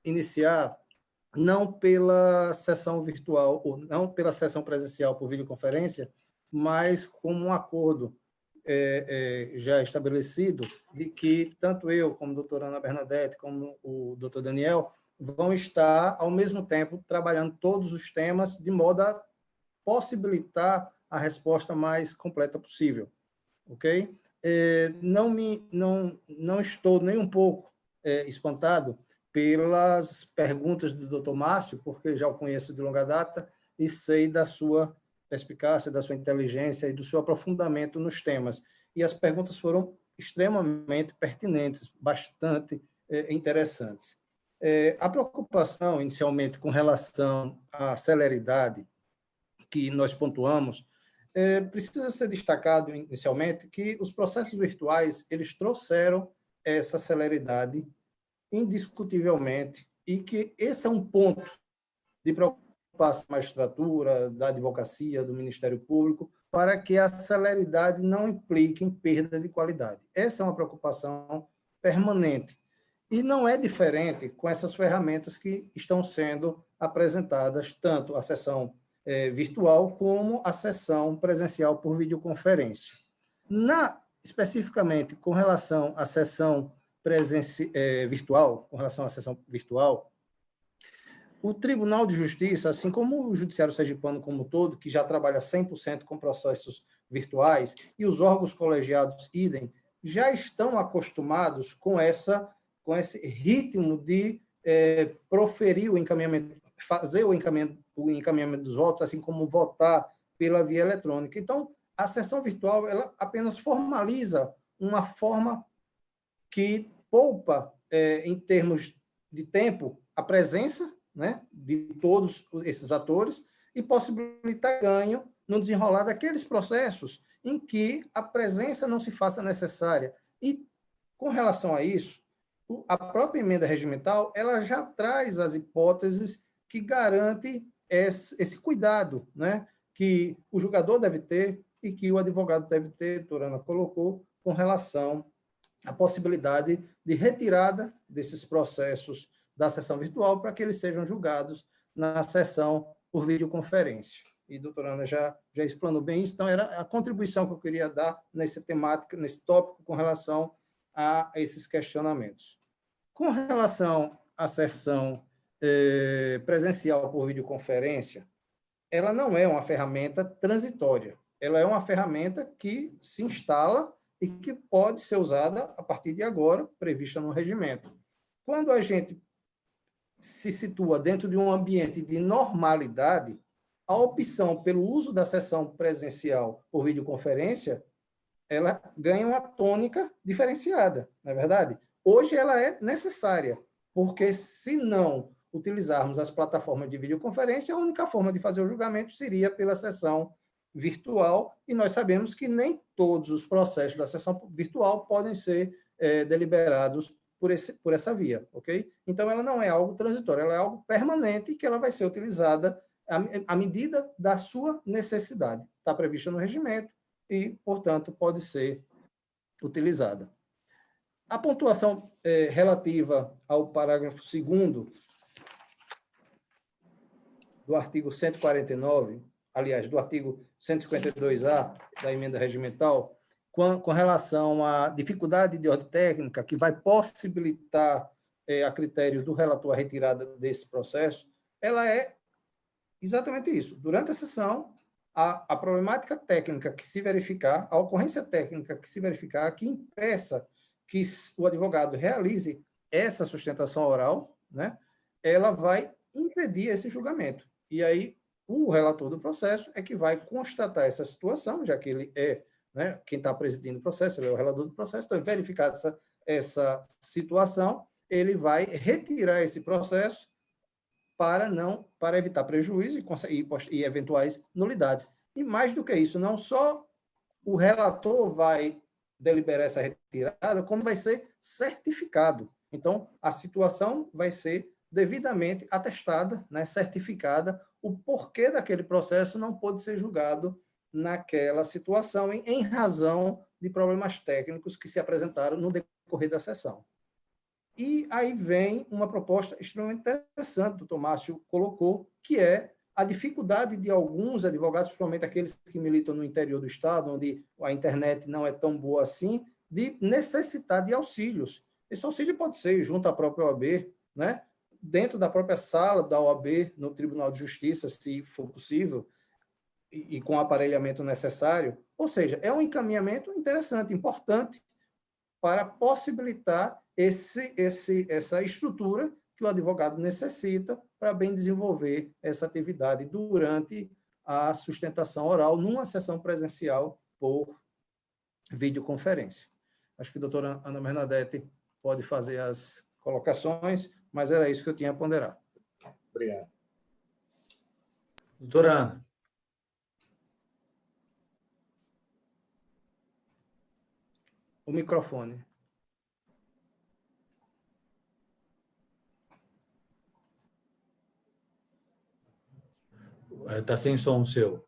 iniciar não pela sessão virtual, ou não pela sessão presencial por videoconferência, mas como um acordo já estabelecido de que tanto eu, como a doutora Ana Bernadette, como o doutor Daniel, vão estar, ao mesmo tempo, trabalhando todos os temas de modo a possibilitar a resposta mais completa possível. Ok? Não estou nem um pouco espantado pelas perguntas do doutor Márcio, porque já o conheço de longa data e sei da sua perspicácia, da sua inteligência e do seu aprofundamento nos temas. E as perguntas foram extremamente pertinentes, bastante interessantes. A preocupação, inicialmente, com relação à celeridade que nós pontuamos, precisa ser destacado, inicialmente, que os processos virtuais eles trouxeram essa celeridade indiscutivelmente e que esse é um ponto de preocupação da magistratura, da advocacia, do Ministério Público, para que a celeridade não implique em perda de qualidade. Essa é uma preocupação permanente. E não é diferente com essas ferramentas que estão sendo apresentadas, tanto a sessão virtual como a sessão presencial por videoconferência. Especificamente, com relação à sessão virtual, o Tribunal de Justiça, assim como o Judiciário Sergipano como um todo, que já trabalha 100% com processos virtuais, e os órgãos colegiados, idem, já estão acostumados com esse ritmo de proferir o encaminhamento, fazer o encaminhamento dos votos, assim como votar pela via eletrônica. Então, a sessão virtual ela apenas formaliza uma forma que poupa, em termos de tempo, a presença, né, de todos esses atores e possibilita ganho no desenrolar daqueles processos em que a presença não se faça necessária. E, com relação a isso, a própria emenda regimental ela já traz as hipóteses que garante esse cuidado, né, que o julgador deve ter e que o advogado deve ter, a doutora Ana colocou, com relação à possibilidade de retirada desses processos da sessão virtual para que eles sejam julgados na sessão por videoconferência. E a doutora Ana já explanou bem isso, então era a contribuição que eu queria dar nessa temática, nesse tópico, com relação a esses questionamentos. Com relação à sessão presencial por videoconferência, ela não é uma ferramenta transitória, ela é uma ferramenta que se instala e que pode ser usada a partir de agora, prevista no regimento. Quando a gente se situa dentro de um ambiente de normalidade, a opção pelo uso da sessão presencial por videoconferência, ela ganha uma tônica diferenciada, não é verdade? Hoje ela é necessária, porque, se não utilizarmos as plataformas de videoconferência, a única forma de fazer o julgamento seria pela sessão virtual, e nós sabemos que nem todos os processos da sessão virtual podem ser deliberados por essa via, ok? Então, ela não é algo transitório, ela é algo permanente que ela vai ser utilizada à medida da sua necessidade. Está prevista no regimento e, portanto, pode ser utilizada. A pontuação relativa ao parágrafo 2º do artigo 149, aliás, do artigo 152A da emenda regimental, com relação à dificuldade de ordem técnica que vai possibilitar, a critério do relator, a retirada desse processo, ela é exatamente isso. Durante a sessão, a problemática técnica que se verificar, a ocorrência técnica que se verificar, que impeça que o advogado realize essa sustentação oral, né, ela vai impedir esse julgamento. E aí, o relator do processo é que vai constatar essa situação, já que ele é, né, quem está presidindo o processo, ele é o relator do processo, então, verificar essa situação, ele vai retirar esse processo para evitar prejuízo e eventuais nulidades. E mais do que isso, não só o relator vai deliberar essa retirada, como vai ser certificado. Então, a situação vai ser devidamente atestada, né, certificada, o porquê daquele processo não pôde ser julgado naquela situação, em razão de problemas técnicos que se apresentaram no decorrer da sessão. E aí vem uma proposta extremamente interessante que o Tomácio colocou, que é a dificuldade de alguns advogados, principalmente aqueles que militam no interior do Estado, onde a internet não é tão boa assim, de necessitar de auxílios. Esse auxílio pode ser junto à própria OAB, né? Dentro da própria sala da OAB, no Tribunal de Justiça, se for possível, e com o aparelhamento necessário. Ou seja, é um encaminhamento interessante, importante, para possibilitar essa estrutura que o advogado necessita para bem desenvolver essa atividade durante a sustentação oral numa sessão presencial por videoconferência. Acho que a doutora Ana Bernadette pode fazer as colocações, mas era isso que eu tinha a ponderar. Obrigado. Doutora Ana. O microfone. Está sem som o seu.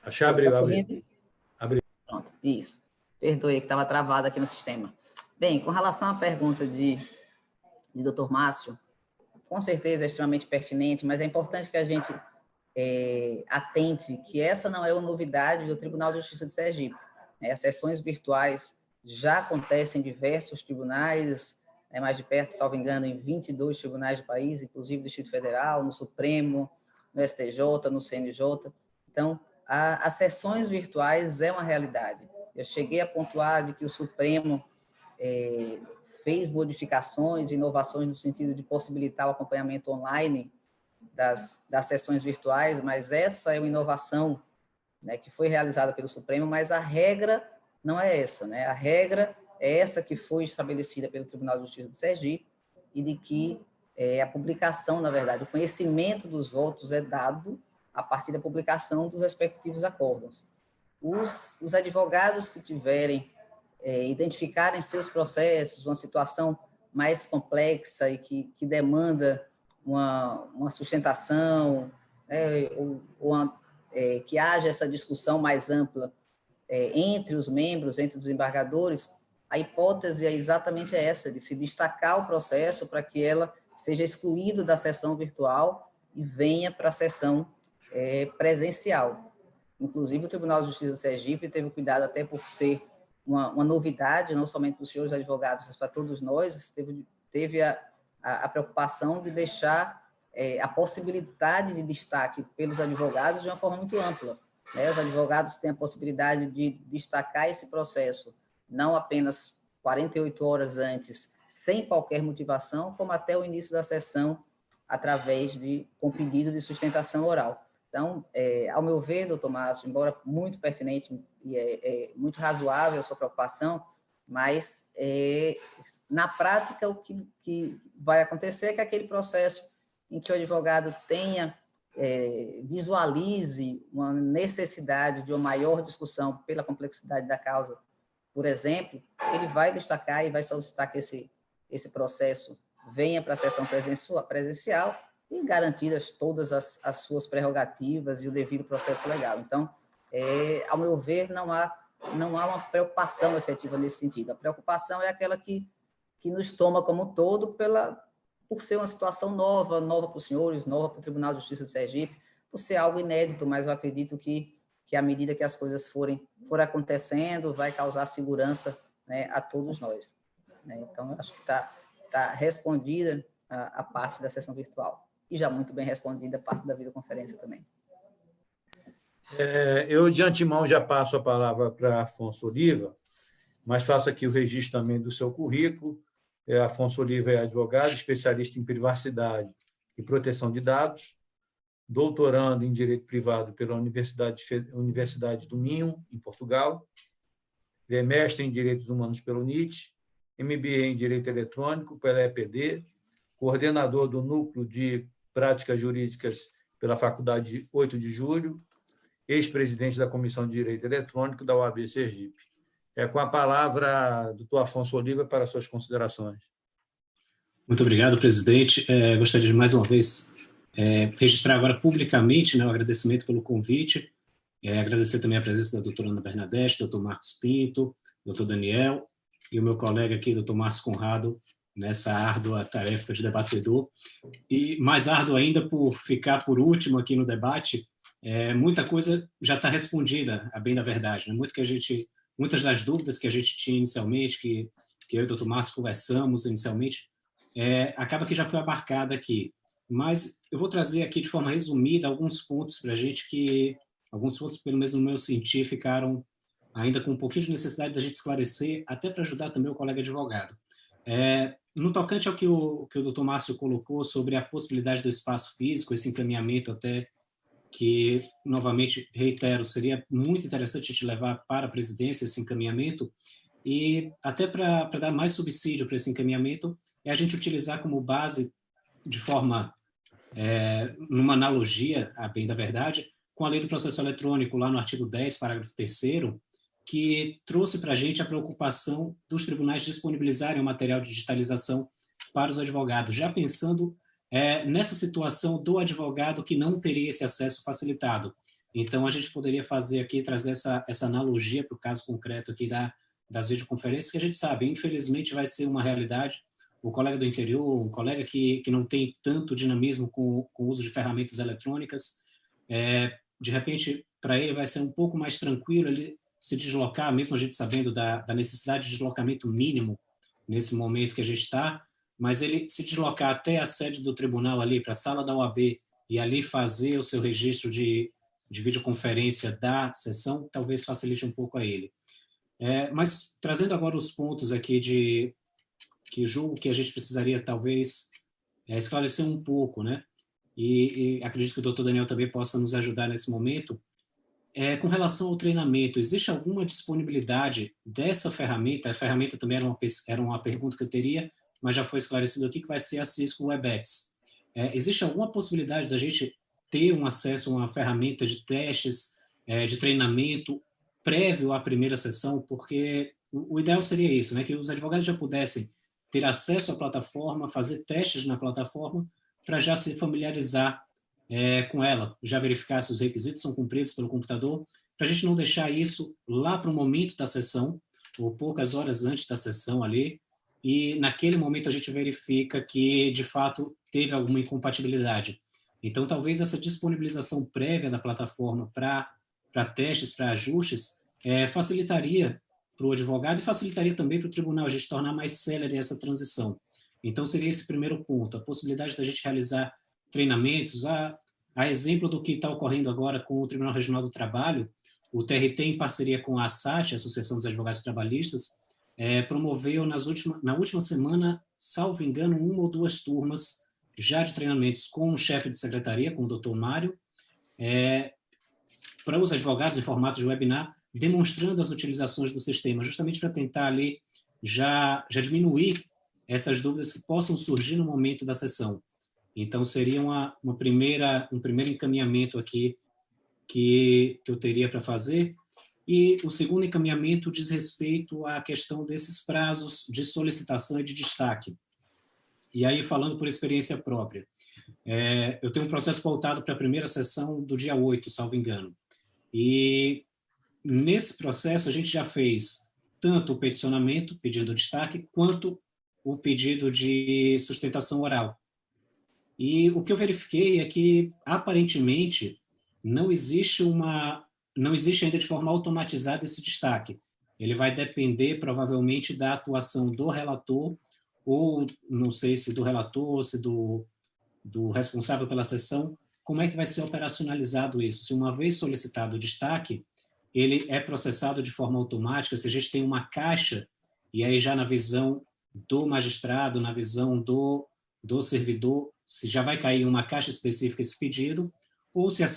Acho que abriu. Pronto, isso. Perdoe que estava travado aqui no sistema. Bem, com relação à pergunta de Dr. Márcio, com certeza é extremamente pertinente, mas é importante que a gente atente que essa não é uma novidade do Tribunal de Justiça de Sergipe. As sessões virtuais já acontecem em diversos tribunais, mais de perto, salvo engano, em 22 tribunais do país, inclusive no Distrito Federal, no Supremo, no STJ, no CNJ. Então, as sessões virtuais é uma realidade. Eu cheguei a pontuar de que o Supremo fez modificações, inovações no sentido de possibilitar o acompanhamento online das sessões virtuais, mas essa é uma inovação, né, que foi realizada pelo Supremo, mas a regra não é essa, né? A regra é essa que foi estabelecida pelo Tribunal de Justiça de Sergipe e de que a publicação, na verdade, o conhecimento dos votos é dado a partir da publicação dos respectivos acórdãos. Os advogados que identificarem seus processos, uma situação mais complexa e que demanda uma sustentação, que haja essa discussão mais ampla entre os membros, entre os desembargadores, a hipótese é exatamente essa, de se destacar o processo para que ela seja excluída da sessão virtual e venha para a sessão presencial. Inclusive, o Tribunal de Justiça de Sergipe teve cuidado, até por ser uma novidade, não somente para os senhores advogados, mas para todos nós, teve a preocupação de deixar a possibilidade de destaque pelos advogados de uma forma muito ampla. Os advogados têm a possibilidade de destacar esse processo, não apenas 48 horas sem qualquer motivação, como até o início da sessão, com pedido de sustentação oral. Então, ao meu ver, doutor Márcio, embora muito pertinente e muito razoável a sua preocupação, mas na prática o que vai acontecer é que aquele processo em que o advogado visualize uma necessidade de uma maior discussão pela complexidade da causa, por exemplo, ele vai destacar e vai solicitar que esse processo venha para a sessão presencial e garantidas todas as suas prerrogativas e o devido processo legal. Então, ao meu ver, não há uma preocupação efetiva nesse sentido. A preocupação é aquela que nos toma como todo por ser uma situação nova para os senhores, nova para o Tribunal de Justiça de Sergipe, por ser algo inédito, mas eu acredito que à medida que as coisas forem acontecendo, vai causar segurança, né, a todos nós. Né? Então, acho que está respondida a parte da sessão virtual. E já muito bem respondida a parte da videoconferência também. Eu, de antemão, já passo a palavra para Afonso Oliva, mas faço aqui o registro também do seu currículo. Afonso Oliva é advogado, especialista em privacidade e proteção de dados, doutorando em Direito Privado pela Universidade do Minho, em Portugal, é mestre em Direitos Humanos pelo NIT, MBA em Direito Eletrônico pela EPD, coordenador do Núcleo de Práticas Jurídicas pela Faculdade 8 de Julho, ex-presidente da Comissão de Direito Eletrônico da OAB Sergipe. Com a palavra, doutor Afonso Oliva, para suas considerações. Muito obrigado, presidente. Gostaria de, mais uma vez, registrar agora publicamente, né, o agradecimento pelo convite, agradecer também a presença da doutora Ana Bernadette, doutor Marcos Pinto, doutor Daniel e o meu colega aqui, doutor Márcio Conrado, nessa árdua tarefa de debatedor. E mais árdua ainda por ficar por último aqui no debate, muita coisa já está respondida, a bem da verdade. Né? Muitas das dúvidas que a gente tinha inicialmente, que eu e o doutor Márcio conversamos inicialmente, acaba que já foi abarcada aqui. Mas eu vou trazer aqui de forma resumida alguns pontos para a gente alguns pontos, pelo menos no meu sentir, ficaram ainda com um pouquinho de necessidade da gente esclarecer, até para ajudar também o colega advogado. No tocante ao que o doutor Márcio colocou sobre a possibilidade do espaço físico, esse encaminhamento até que, novamente, reitero, seria muito interessante a gente levar para a presidência esse encaminhamento e até para dar mais subsídio para esse encaminhamento, a gente utilizar como base, de forma, numa analogia, a bem da verdade, com a lei do processo eletrônico, lá no artigo 10, parágrafo 3º, que trouxe para a gente a preocupação dos tribunais disponibilizarem o material de digitalização para os advogados, já pensando nessa situação do advogado que não teria esse acesso facilitado. Então, a gente poderia fazer aqui, trazer essa analogia para o caso concreto aqui das videoconferências, que a gente sabe, infelizmente, vai ser uma realidade. O colega do interior, um colega que não tem tanto dinamismo com o uso de ferramentas eletrônicas, de repente, para ele vai ser um pouco mais tranquilo ele se deslocar, mesmo a gente sabendo da necessidade de deslocamento mínimo nesse momento que a gente está, mas ele se deslocar até a sede do tribunal ali, para a sala da OAB, e ali fazer o seu registro de videoconferência da sessão, talvez facilite um pouco a ele. Mas trazendo agora os pontos aqui que julgo que a gente precisaria talvez esclarecer um pouco, né? E acredito que o doutor Daniel também possa nos ajudar nesse momento. Com relação ao treinamento, existe alguma disponibilidade dessa ferramenta? A ferramenta também era uma pergunta que eu teria, mas já foi esclarecido aqui, que vai ser a Cisco Webex. Existe alguma possibilidade da gente ter um acesso a uma ferramenta de testes, de treinamento prévio à primeira sessão? Porque o ideal seria isso, né? Que os advogados já pudessem ter acesso à plataforma, fazer testes na plataforma, para já se familiarizar com ela, já verificar se os requisitos são cumpridos pelo computador, para a gente não deixar isso lá para o momento da sessão, ou poucas horas antes da sessão ali, e naquele momento a gente verifica que, de fato, teve alguma incompatibilidade. Então, talvez essa disponibilização prévia da plataforma para testes, para ajustes, facilitaria para o advogado e facilitaria também para o tribunal a gente tornar mais célere essa transição. Então, seria esse primeiro ponto, a possibilidade da gente realizar treinamentos, a exemplo do que está ocorrendo agora com o Tribunal Regional do Trabalho, o TRT, em parceria com a ASAT, a Associação dos Advogados Trabalhistas, promoveu na última semana, salvo engano, 1 ou 2 turmas já de treinamentos com o chefe de secretaria, com o doutor Mário, para os advogados em formato de webinar, demonstrando as utilizações do sistema, justamente para tentar ali já diminuir essas dúvidas que possam surgir no momento da sessão. Então, seria um primeiro encaminhamento aqui que eu teria para fazer. E o segundo encaminhamento diz respeito à questão desses prazos de solicitação e de destaque. E aí, falando por experiência própria, eu tenho um processo pautado para a primeira sessão do dia 8, salvo engano. E nesse processo, a gente já fez tanto o peticionamento, pedindo destaque, quanto o pedido de sustentação oral. E o que eu verifiquei é que, aparentemente, não existe ainda de forma automatizada esse destaque. Ele vai depender, provavelmente, da atuação do relator, ou não sei se do relator, ou se do responsável pela sessão, como é que vai ser operacionalizado isso? Se uma vez solicitado o destaque, ele é processado de forma automática, se a gente tem uma caixa, e aí já na visão do magistrado, na visão do servidor, se já vai cair em uma caixa específica esse pedido, ou se o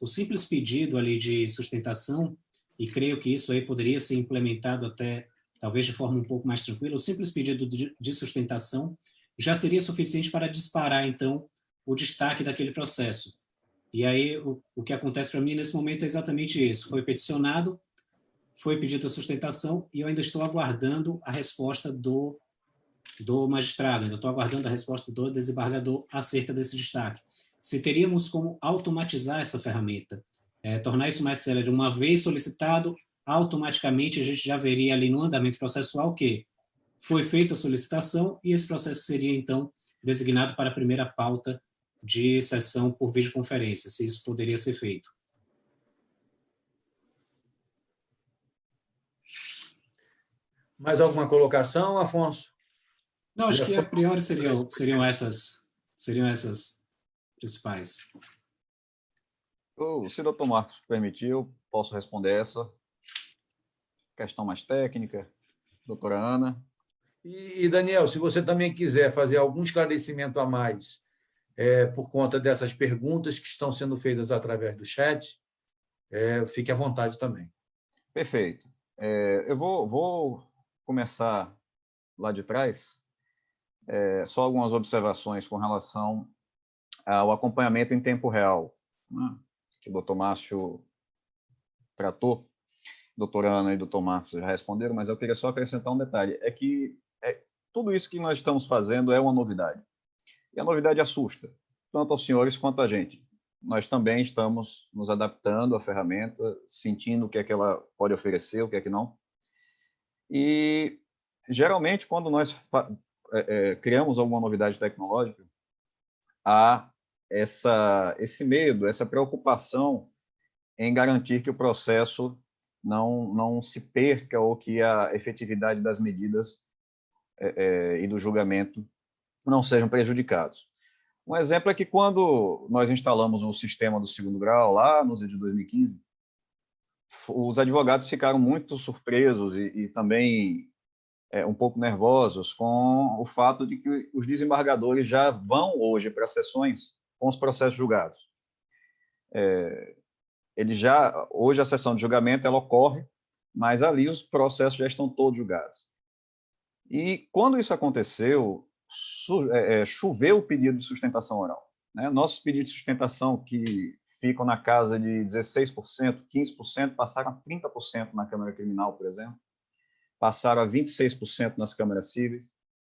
simples pedido ali de sustentação, e creio que isso aí poderia ser implementado até, talvez de forma um pouco mais tranquila, o simples pedido de sustentação já seria suficiente para disparar, então, o destaque daquele processo. E aí, o que acontece para mim nesse momento é exatamente isso. Foi peticionado, foi pedido a sustentação, e eu ainda estou aguardando a resposta do magistrado, ainda estou aguardando a resposta do desembargador acerca desse destaque. Se teríamos como automatizar essa ferramenta, tornar isso mais célere, uma vez solicitado, automaticamente a gente já veria ali no andamento processual que foi feita a solicitação e esse processo seria, então, designado para a primeira pauta de sessão por videoconferência, se isso poderia ser feito. Mais alguma colocação, Afonso? Não, acho que a priori seriam essas principais. Se o doutor Marcos permitiu, posso responder essa questão mais técnica, doutora Ana. E, Daniel, se você também quiser fazer algum esclarecimento a mais por conta dessas perguntas que estão sendo feitas através do chat, fique à vontade também. Perfeito. Eu vou começar lá de trás, só algumas observações com relação ao acompanhamento em tempo real, né, que o doutor Márcio tratou, doutora Ana e doutor Marcos já responderam, mas eu queria só acrescentar um detalhe, é que tudo isso que nós estamos fazendo é uma novidade. E a novidade assusta, tanto aos senhores quanto a gente. Nós também estamos nos adaptando à ferramenta, sentindo o que é que ela pode oferecer, o que é que não. E, geralmente, quando nós criamos alguma novidade tecnológica, há esse medo, essa preocupação em garantir que o processo não se perca ou que a efetividade das medidas e do julgamento não sejam prejudicados. Um exemplo é que quando nós instalamos o sistema do segundo grau, lá no ano de 2015, os advogados ficaram muito surpresos e também um pouco nervosos com o fato de que os desembargadores já vão hoje para as sessões com os processos julgados. Hoje a sessão de julgamento ela ocorre, mas ali os processos já estão todos julgados. E quando isso aconteceu, choveu o pedido de sustentação oral, né? Nossos pedidos de sustentação, que ficam na casa de 16%, 15%, passaram a 30% na Câmara Criminal, por exemplo, passaram a 26% nas câmaras cíveis,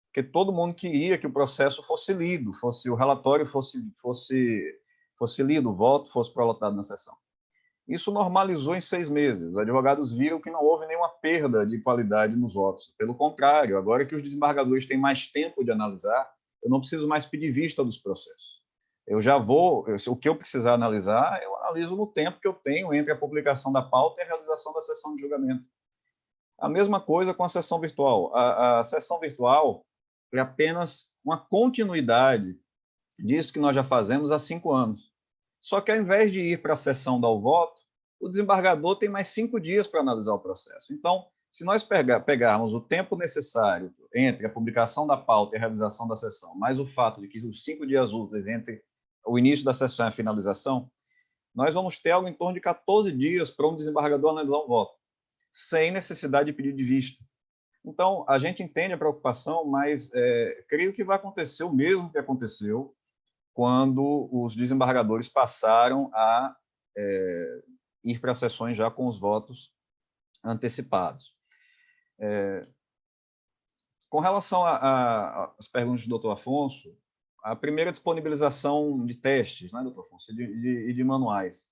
porque todo mundo queria que o processo fosse lido, o relatório fosse lido, o voto fosse prolotado na sessão. Isso normalizou em 6 meses. Os advogados viram que não houve nenhuma perda de qualidade nos votos. Pelo contrário, agora que os desembargadores têm mais tempo de analisar, eu não preciso mais pedir vista dos processos. O que eu precisar analisar, eu analiso no tempo que eu tenho entre a publicação da pauta e a realização da sessão de julgamento. A mesma coisa com a sessão virtual. A sessão virtual é apenas uma continuidade disso que nós já fazemos há 5 anos. Só que, ao invés de ir para a sessão dar o voto, o desembargador tem mais 5 dias para analisar o processo. Então, se nós pegarmos o tempo necessário entre a publicação da pauta e a realização da sessão, mais o fato de que os 5 dias úteis entre o início da sessão e a finalização, nós vamos ter algo em torno de 14 dias para um desembargador analisar um voto, sem necessidade de pedido de vista. Então, a gente entende a preocupação, mas creio que vai acontecer o mesmo que aconteceu quando os desembargadores passaram a ir para as sessões já com os votos antecipados. Com relação às perguntas do doutor Afonso, a primeira disponibilização de testes, né, doutor Afonso, e de manuais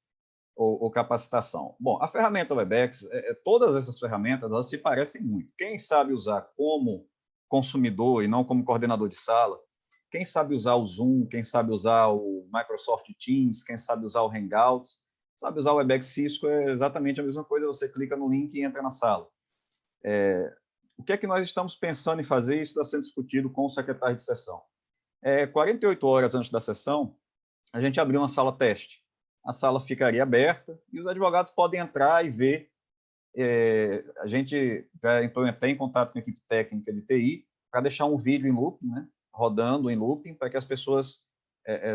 ou capacitação. Bom, a ferramenta Webex, todas essas ferramentas, elas se parecem muito. Quem sabe usar como consumidor e não como coordenador de sala, quem sabe usar o Zoom, quem sabe usar o Microsoft Teams, quem sabe usar o Hangouts, sabe usar o Webex Cisco, é exatamente a mesma coisa, você clica no link e entra na sala. O que é que nós estamos pensando em fazer? Isso está sendo discutido com o secretário de sessão. 48 horas antes da sessão, a gente abriu uma sala teste. A sala ficaria aberta e os advogados podem entrar e ver. A gente já entrou até em contato com a equipe técnica de TI para deixar um vídeo em looping, né, rodando em looping, para que as pessoas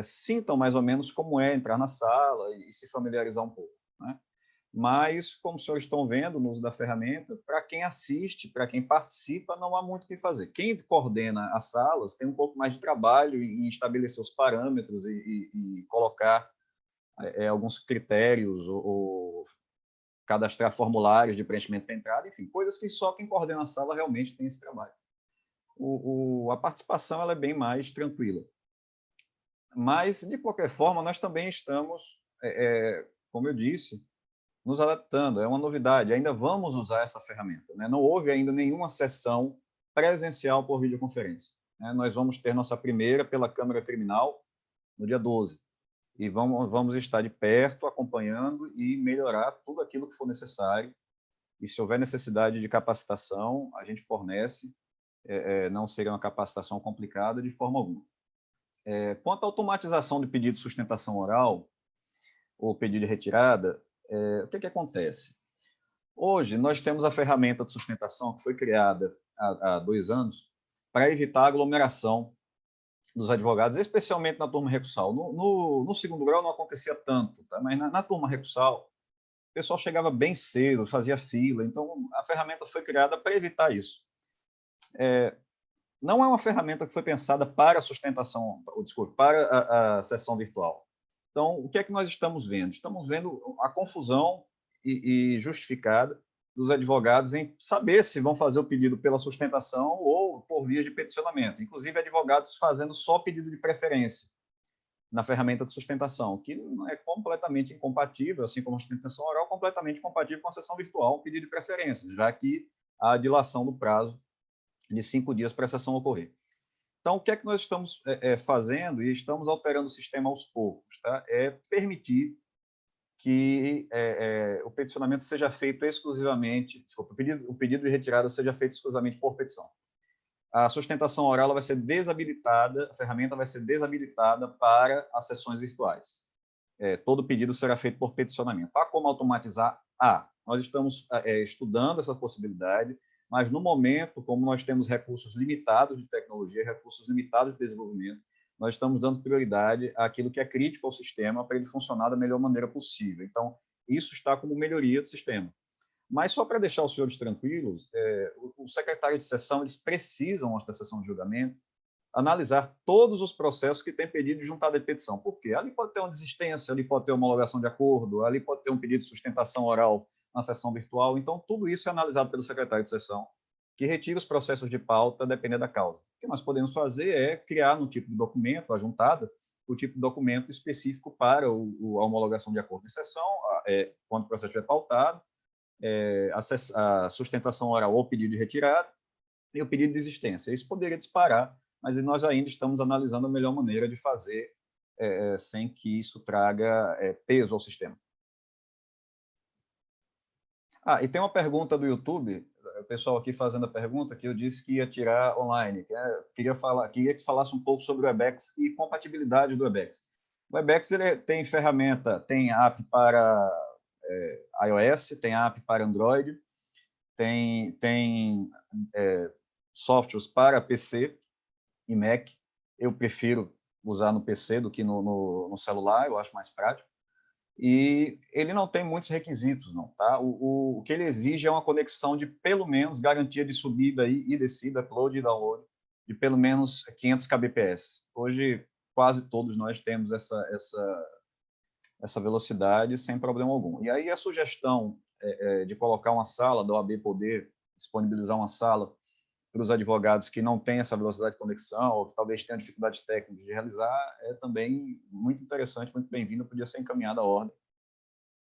sintam mais ou menos como é entrar na sala e se familiarizar um pouco, né? Mas, como os senhores estão vendo no uso da ferramenta, para quem assiste, para quem participa, não há muito o que fazer. Quem coordena as salas tem um pouco mais de trabalho em estabelecer os parâmetros e colocar alguns critérios ou cadastrar formulários de preenchimento para entrada, enfim, coisas que só quem coordena a sala realmente tem esse trabalho. A participação ela é bem mais tranquila. Mas, de qualquer forma, nós também estamos, como eu disse, nos adaptando, é uma novidade, ainda vamos usar essa ferramenta, né? Não houve ainda nenhuma sessão presencial por videoconferência, né? Nós vamos ter nossa primeira pela Câmara Criminal no dia 12, e vamos estar de perto, acompanhando e melhorar tudo aquilo que for necessário, e se houver necessidade de capacitação, a gente fornece, não seria uma capacitação complicada de forma alguma. Quanto à automatização de pedido de sustentação oral, ou pedido de retirada, o que acontece? Hoje, nós temos a ferramenta de sustentação que foi criada há 2 anos para evitar a aglomeração dos advogados, especialmente na turma recursal. No segundo grau não acontecia tanto, tá? Mas na turma recursal, o pessoal chegava bem cedo, fazia fila, então a ferramenta foi criada para evitar isso. Não é uma ferramenta que foi pensada para a sustentação, desculpe, para a sessão virtual. Então, o que é que nós estamos vendo? Estamos vendo a confusão e justificada dos advogados em saber se vão fazer o pedido pela sustentação ou por via de peticionamento. Inclusive, advogados fazendo só pedido de preferência na ferramenta de sustentação, que não é completamente incompatível, assim como a sustentação oral, completamente incompatível com a sessão virtual, um pedido de preferência, já que há a dilação do prazo de 5 dias para a sessão ocorrer. Então, o que é que nós estamos fazendo e estamos alterando o sistema aos poucos? Tá? Permitir que o peticionamento seja feito exclusivamente, desculpa, o pedido de retirada seja feito exclusivamente por petição. A sustentação oral ela vai ser desabilitada, a ferramenta vai ser desabilitada para as sessões virtuais. Todo pedido será feito por peticionamento. Há como automatizar? Nós estamos estudando essa possibilidade, mas, no momento, como nós temos recursos limitados de tecnologia, recursos limitados de desenvolvimento, nós estamos dando prioridade àquilo que é crítico ao sistema para ele funcionar da melhor maneira possível. Então, isso está como melhoria do sistema. Mas, só para deixar os senhores tranquilos, o secretário de sessão, eles precisam, antes da sessão de julgamento, analisar todos os processos que têm pedido de juntada de petição. Por quê? Ali pode ter uma desistência, ali pode ter uma homologação de acordo, ali pode ter um pedido de sustentação oral na sessão virtual. Então, tudo isso é analisado pelo secretário de sessão, que retira os processos de pauta, dependendo da causa. O que nós podemos fazer é criar no tipo de documento, a juntada, o tipo de documento específico para a homologação de acordo de sessão, quando o processo estiver pautado, a sustentação oral ou pedido de retirada e o pedido de desistência. Isso poderia disparar, mas nós ainda estamos analisando a melhor maneira de fazer sem que isso traga peso ao sistema. E tem uma pergunta do YouTube, o pessoal aqui fazendo a pergunta, que eu disse que ia tirar online. Queria que falasse um pouco sobre o Webex e compatibilidade do Webex. O Webex ele tem ferramenta, tem app para iOS, tem app para Android, tem softwares para PC e Mac. Eu prefiro usar no PC do que no celular, eu acho mais prático. e ele não tem muitos requisitos, não, tá? O que ele exige é uma conexão de, pelo menos, garantia de subida e descida, upload e download, de pelo menos 500 kbps. Hoje, quase todos nós temos essa velocidade sem problema algum. E aí a sugestão de colocar uma sala, da OAB poder disponibilizar uma sala para os advogados que não têm essa velocidade de conexão ou que talvez tenham dificuldades técnicas de realizar, é também muito interessante, muito bem-vindo, podia ser encaminhada a ordem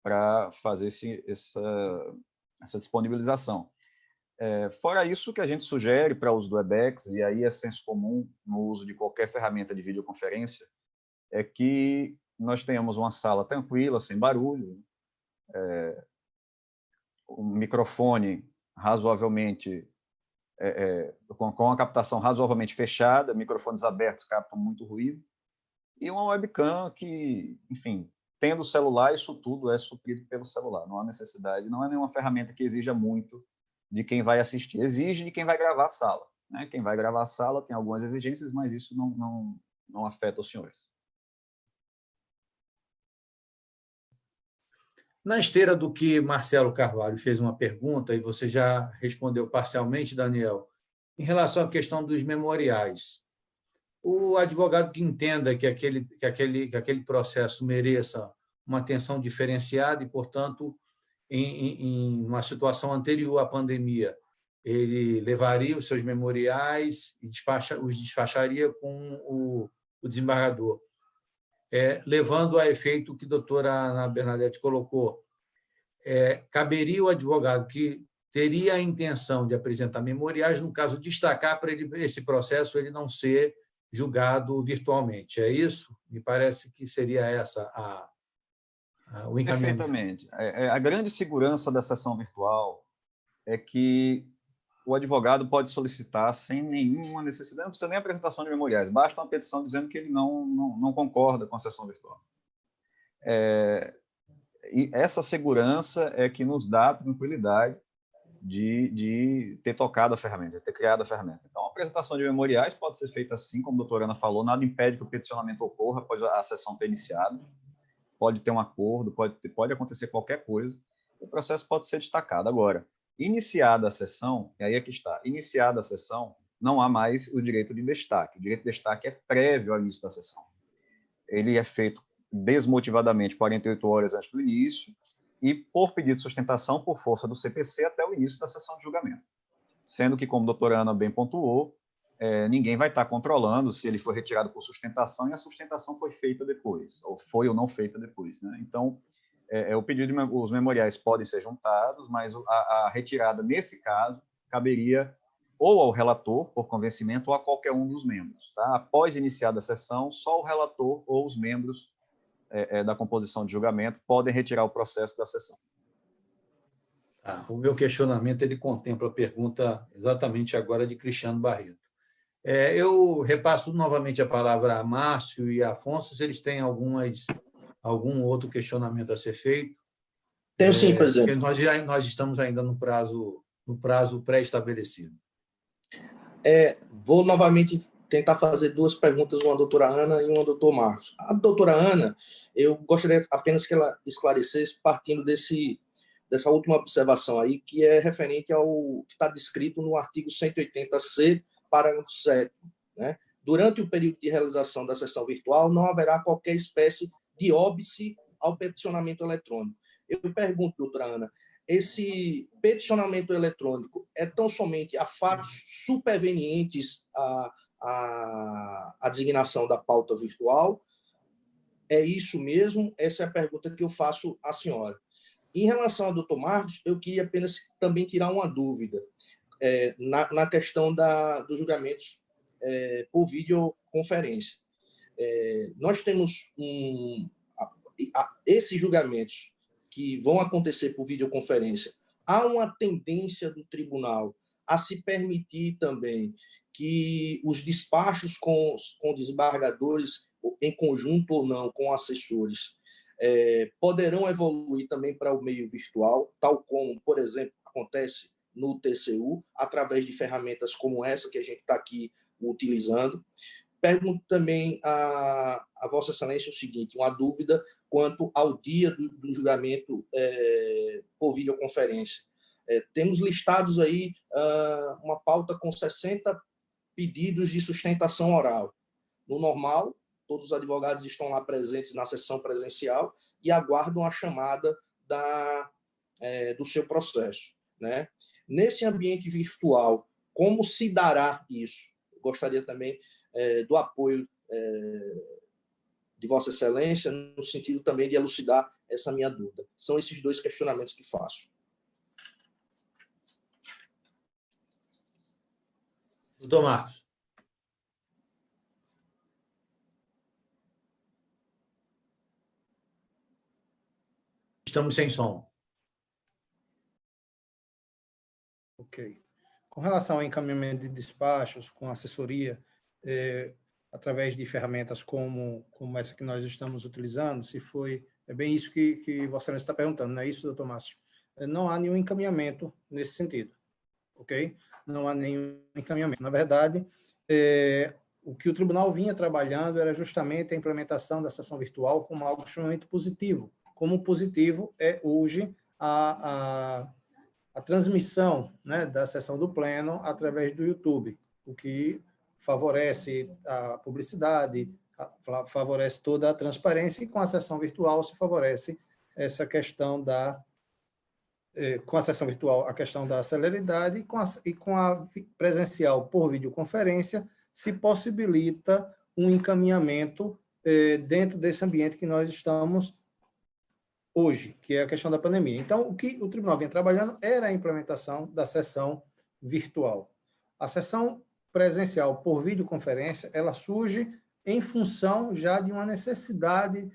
para fazer essa disponibilização. Fora isso, que a gente sugere para o uso do Webex, e aí é senso comum no uso de qualquer ferramenta de videoconferência, é que nós tenhamos uma sala tranquila, sem barulho, um microfone razoavelmente com a captação razoavelmente fechada, microfones abertos captam muito ruído, e uma webcam que, enfim, tendo o celular, isso tudo é suprido pelo celular, não há necessidade, não é nenhuma ferramenta que exija muito de quem vai assistir, exige de quem vai gravar a sala, né? Quem vai gravar a sala tem algumas exigências, mas isso não afeta os senhores. Na esteira do que Marcelo Carvalho fez uma pergunta, e você já respondeu parcialmente, Daniel, em relação à questão dos memoriais. O advogado que entenda que aquele processo mereça uma atenção diferenciada e, portanto, em uma situação anterior à pandemia, ele levaria os seus memoriais e os despacharia com o desembargador. Levando a efeito que a doutora Ana Bernadette colocou, caberia o advogado que teria a intenção de apresentar memoriais, no caso, destacar para ele esse processo ele não ser julgado virtualmente. É isso? Me parece que seria essa o encaminhamento. Perfeitamente. A grande segurança da sessão virtual é que o advogado pode solicitar sem nenhuma necessidade, não precisa nem apresentação de memoriais, basta uma petição dizendo que ele não concorda com a sessão virtual. E essa segurança é que nos dá a tranquilidade de ter tocado a ferramenta, de ter criado a ferramenta. Então, a apresentação de memoriais pode ser feita assim, como a doutora Ana falou, nada impede que o peticionamento ocorra após a sessão ter iniciado, pode ter um acordo, pode acontecer qualquer coisa, o processo pode ser destacado. Agora, iniciada a sessão, e aí é que está, iniciada a sessão, não há mais o direito de destaque. O direito de destaque é prévio ao início da sessão. Ele é feito desmotivadamente 48 horas antes do início e por pedido de sustentação por força do CPC até o início da sessão de julgamento. Sendo que, como a doutora Ana bem pontuou, ninguém vai estar controlando se ele foi retirado por sustentação e a sustentação foi feita depois, ou foi ou não feita depois, né? Então, o pedido os memoriais podem ser juntados, mas a retirada, nesse caso, caberia ou ao relator, por convencimento, ou a qualquer um dos membros. Tá? Após iniciada a sessão, só o relator ou os membros da composição de julgamento podem retirar o processo da sessão. O meu questionamento ele contempla a pergunta exatamente agora de Cristiano Barreto. Eu repasso novamente a palavra a Márcio e a Afonso, se eles têm algum outro questionamento a ser feito. Tenho sim, presidente. Nós estamos ainda no prazo pré-estabelecido. Vou novamente tentar fazer duas perguntas, uma à doutora Ana e uma ao doutor Marcos. A doutora Ana, eu gostaria apenas que ela esclarecesse, partindo dessa última observação aí, que é referente ao que está descrito no artigo 180C, parágrafo 7. Né? Durante o período de realização da sessão virtual, não haverá qualquer espécie de óbice ao peticionamento eletrônico. Eu pergunto, doutora Ana, esse peticionamento eletrônico é tão somente a fatos supervenientes à designação da pauta virtual? É isso mesmo? Essa é a pergunta que eu faço à senhora. Em relação ao doutor Marcos, eu queria apenas também tirar uma dúvida na questão dos julgamentos por videoconferência. Nós temos esses julgamentos que vão acontecer por videoconferência, há uma tendência do tribunal a se permitir também que os despachos com desembargadores, em conjunto ou não, com assessores, poderão evoluir também para o meio virtual, tal como, por exemplo, acontece no TCU, através de ferramentas como essa que a gente está aqui utilizando. pergunto também a Vossa Excelência o seguinte, uma dúvida quanto ao dia do julgamento por videoconferência. Temos listados aí uma pauta com 60 pedidos de sustentação oral. No normal, todos os advogados estão lá presentes na sessão presencial e aguardam a chamada do seu processo, né? Nesse ambiente virtual, como se dará isso? Eu gostaria também do apoio de Vossa Excelência, no sentido também de elucidar essa minha dúvida. São esses dois questionamentos que faço. Doutor Marcos. Estamos sem som. Ok. Com relação ao encaminhamento de despachos com assessoria, através de ferramentas como essa que nós estamos utilizando, é bem isso que Vossa Excelência está perguntando, não é isso, doutor Márcio? Não há nenhum encaminhamento nesse sentido, ok? Não há nenhum encaminhamento. Na verdade, o que o tribunal vinha trabalhando era justamente a implementação da sessão virtual como algo extremamente positivo. Como positivo é hoje a transmissão, né, da sessão do Pleno através do YouTube, o que favorece a publicidade, favorece toda a transparência, e com a sessão virtual se favorece essa questão com a sessão virtual, a questão da celeridade, e com a presencial por videoconferência, se possibilita um encaminhamento dentro desse ambiente que nós estamos hoje, que é a questão da pandemia. Então, o que o tribunal vinha trabalhando era a implementação da sessão virtual. A sessão presencial por videoconferência, ela surge em função já de uma necessidade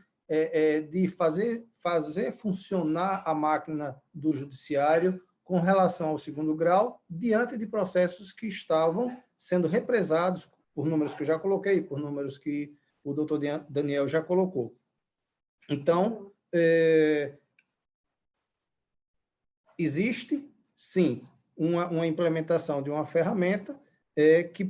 de fazer funcionar a máquina do judiciário com relação ao segundo grau, diante de processos que estavam sendo represados por números que eu já coloquei, por números que o doutor Daniel já colocou. Então, existe, sim, uma implementação de uma ferramenta que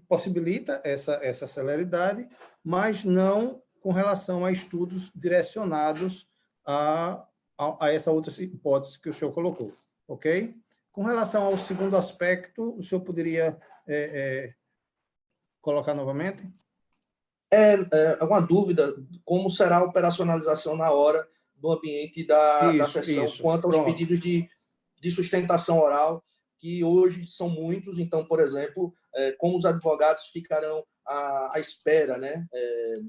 possibilita essa celeridade, mas não com relação a estudos direcionados a essa outra hipótese que o senhor colocou, ok? Com relação ao segundo aspecto, o senhor poderia colocar novamente? Uma dúvida, como será a operacionalização na hora do ambiente da sessão, quanto aos pedidos de sustentação oral, que hoje são muitos. Então, por exemplo, como os advogados ficarão à espera, né,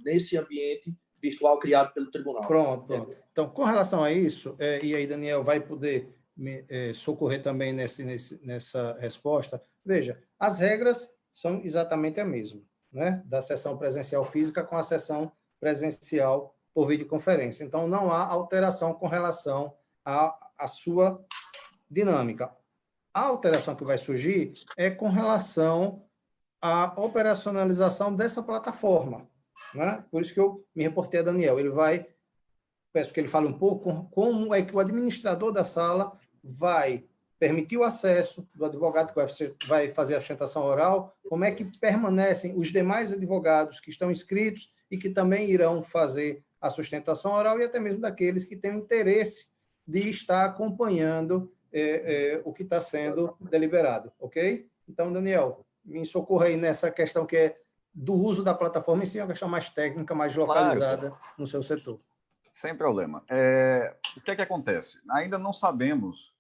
nesse ambiente virtual criado pelo tribunal. Pronto. Então, com relação a isso, e aí Daniel vai poder me socorrer também nessa resposta, veja, as regras são exatamente a mesma, né, da sessão presencial física com a sessão presencial por videoconferência. Então, não há alteração com relação à sua dinâmica. A alteração que vai surgir é com relação à operacionalização dessa plataforma, né? Por isso que eu me reportei a Daniel. Peço que ele fale um pouco como é que o administrador da sala vai permitir o acesso do advogado que vai fazer a sustentação oral, como é que permanecem os demais advogados que estão inscritos e que também irão fazer a sustentação oral, e até mesmo daqueles que têm interesse de estar acompanhando o que está sendo deliberado, ok? Então, Daniel, me socorra aí nessa questão que é do uso da plataforma em si, uma questão mais técnica, mais localizada no seu setor. Sem problema. O que é que acontece? Ainda não sabemos.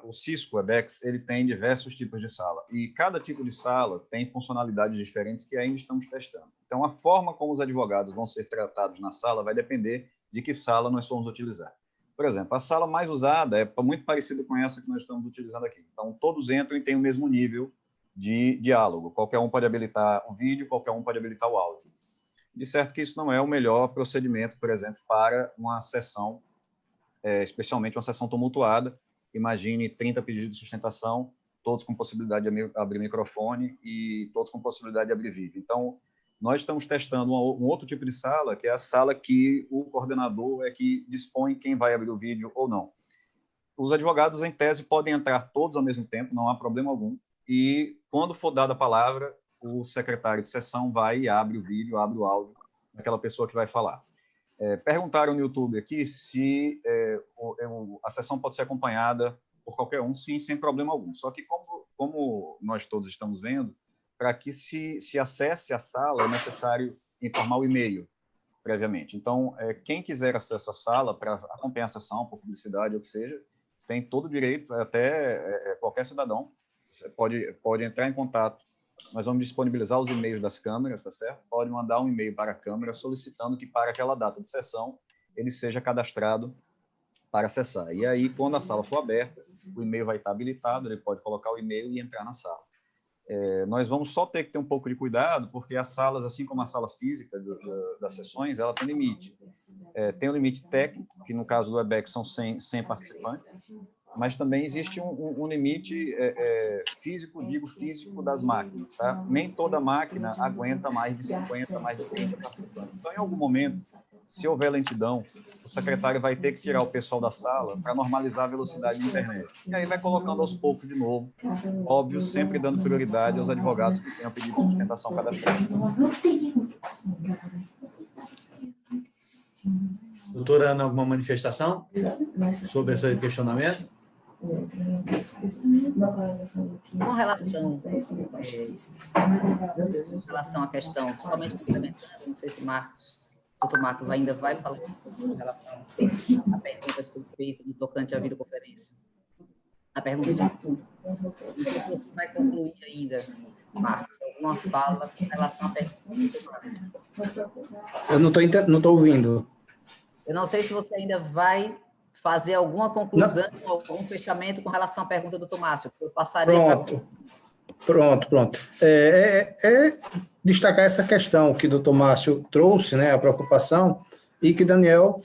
O Cisco Webex, ele tem diversos tipos de sala, e cada tipo de sala tem funcionalidades diferentes que ainda estamos testando. Então, a forma como os advogados vão ser tratados na sala vai depender de que sala nós vamos utilizar. Por exemplo, a sala mais usada é muito parecida com essa que nós estamos utilizando aqui. Então, todos entram e têm o mesmo nível de diálogo. Qualquer um pode habilitar o vídeo, qualquer um pode habilitar o áudio. De certo que isso não é o melhor procedimento, por exemplo, para uma sessão, especialmente uma sessão tumultuada. Imagine 30 pedidos de sustentação, todos com possibilidade de abrir microfone e todos com possibilidade de abrir vídeo. Então, nós estamos testando um outro tipo de sala, que é a sala que o coordenador é que dispõe quem vai abrir o vídeo ou não. Os advogados, em tese, podem entrar todos ao mesmo tempo, não há problema algum, e quando for dada a palavra, o secretário de sessão vai e abre o vídeo, abre o áudio daquela pessoa que vai falar. Perguntaram no YouTube aqui se a sessão pode ser acompanhada por qualquer um, sim, sem problema algum. Só que como nós todos estamos vendo, para que se acesse a sala é necessário informar o e-mail previamente. Então, quem quiser acesso à sala para acompanhar a sessão, por publicidade ou o que seja, tem todo o direito, até qualquer cidadão pode entrar em contato. Nós vamos disponibilizar os e-mails das câmeras, tá certo? Pode mandar um e-mail para a câmera solicitando que para aquela data de sessão ele seja cadastrado para acessar. E aí, quando a sala for aberta, o e-mail vai estar habilitado, ele pode colocar o e-mail e entrar na sala. Nós vamos só ter que ter um pouco de cuidado, porque as salas, assim como a sala física das sessões, ela tem limite. Tem um limite técnico, que no caso do Webex são 100 participantes, mas também existe um limite físico das máquinas. Tá? Nem toda máquina aguenta mais de 50, mais de 30 participantes. Então, em algum momento, se houver lentidão, o secretário vai ter que tirar o pessoal da sala para normalizar a velocidade da internet. E aí vai colocando aos poucos de novo, óbvio, sempre dando prioridade aos advogados que tenham pedido de sustentação cadastral. Doutora Ana, alguma manifestação sobre esse questionamento? Com relação à questão, somente complementando, não sei se doutor Marcos ainda vai falar com relação à pergunta que foi feita no tocante à videoconferência. A pergunta vai concluir ainda, Marcos, algumas falas com relação à pergunta. Eu não estou ouvindo. Eu não sei se você ainda vai fazer alguma conclusão, algum fechamento com relação à pergunta do doutor Márcio. Eu passaria Pronto. Destacar essa questão que o doutor Márcio trouxe, né, a preocupação, e que Daniel,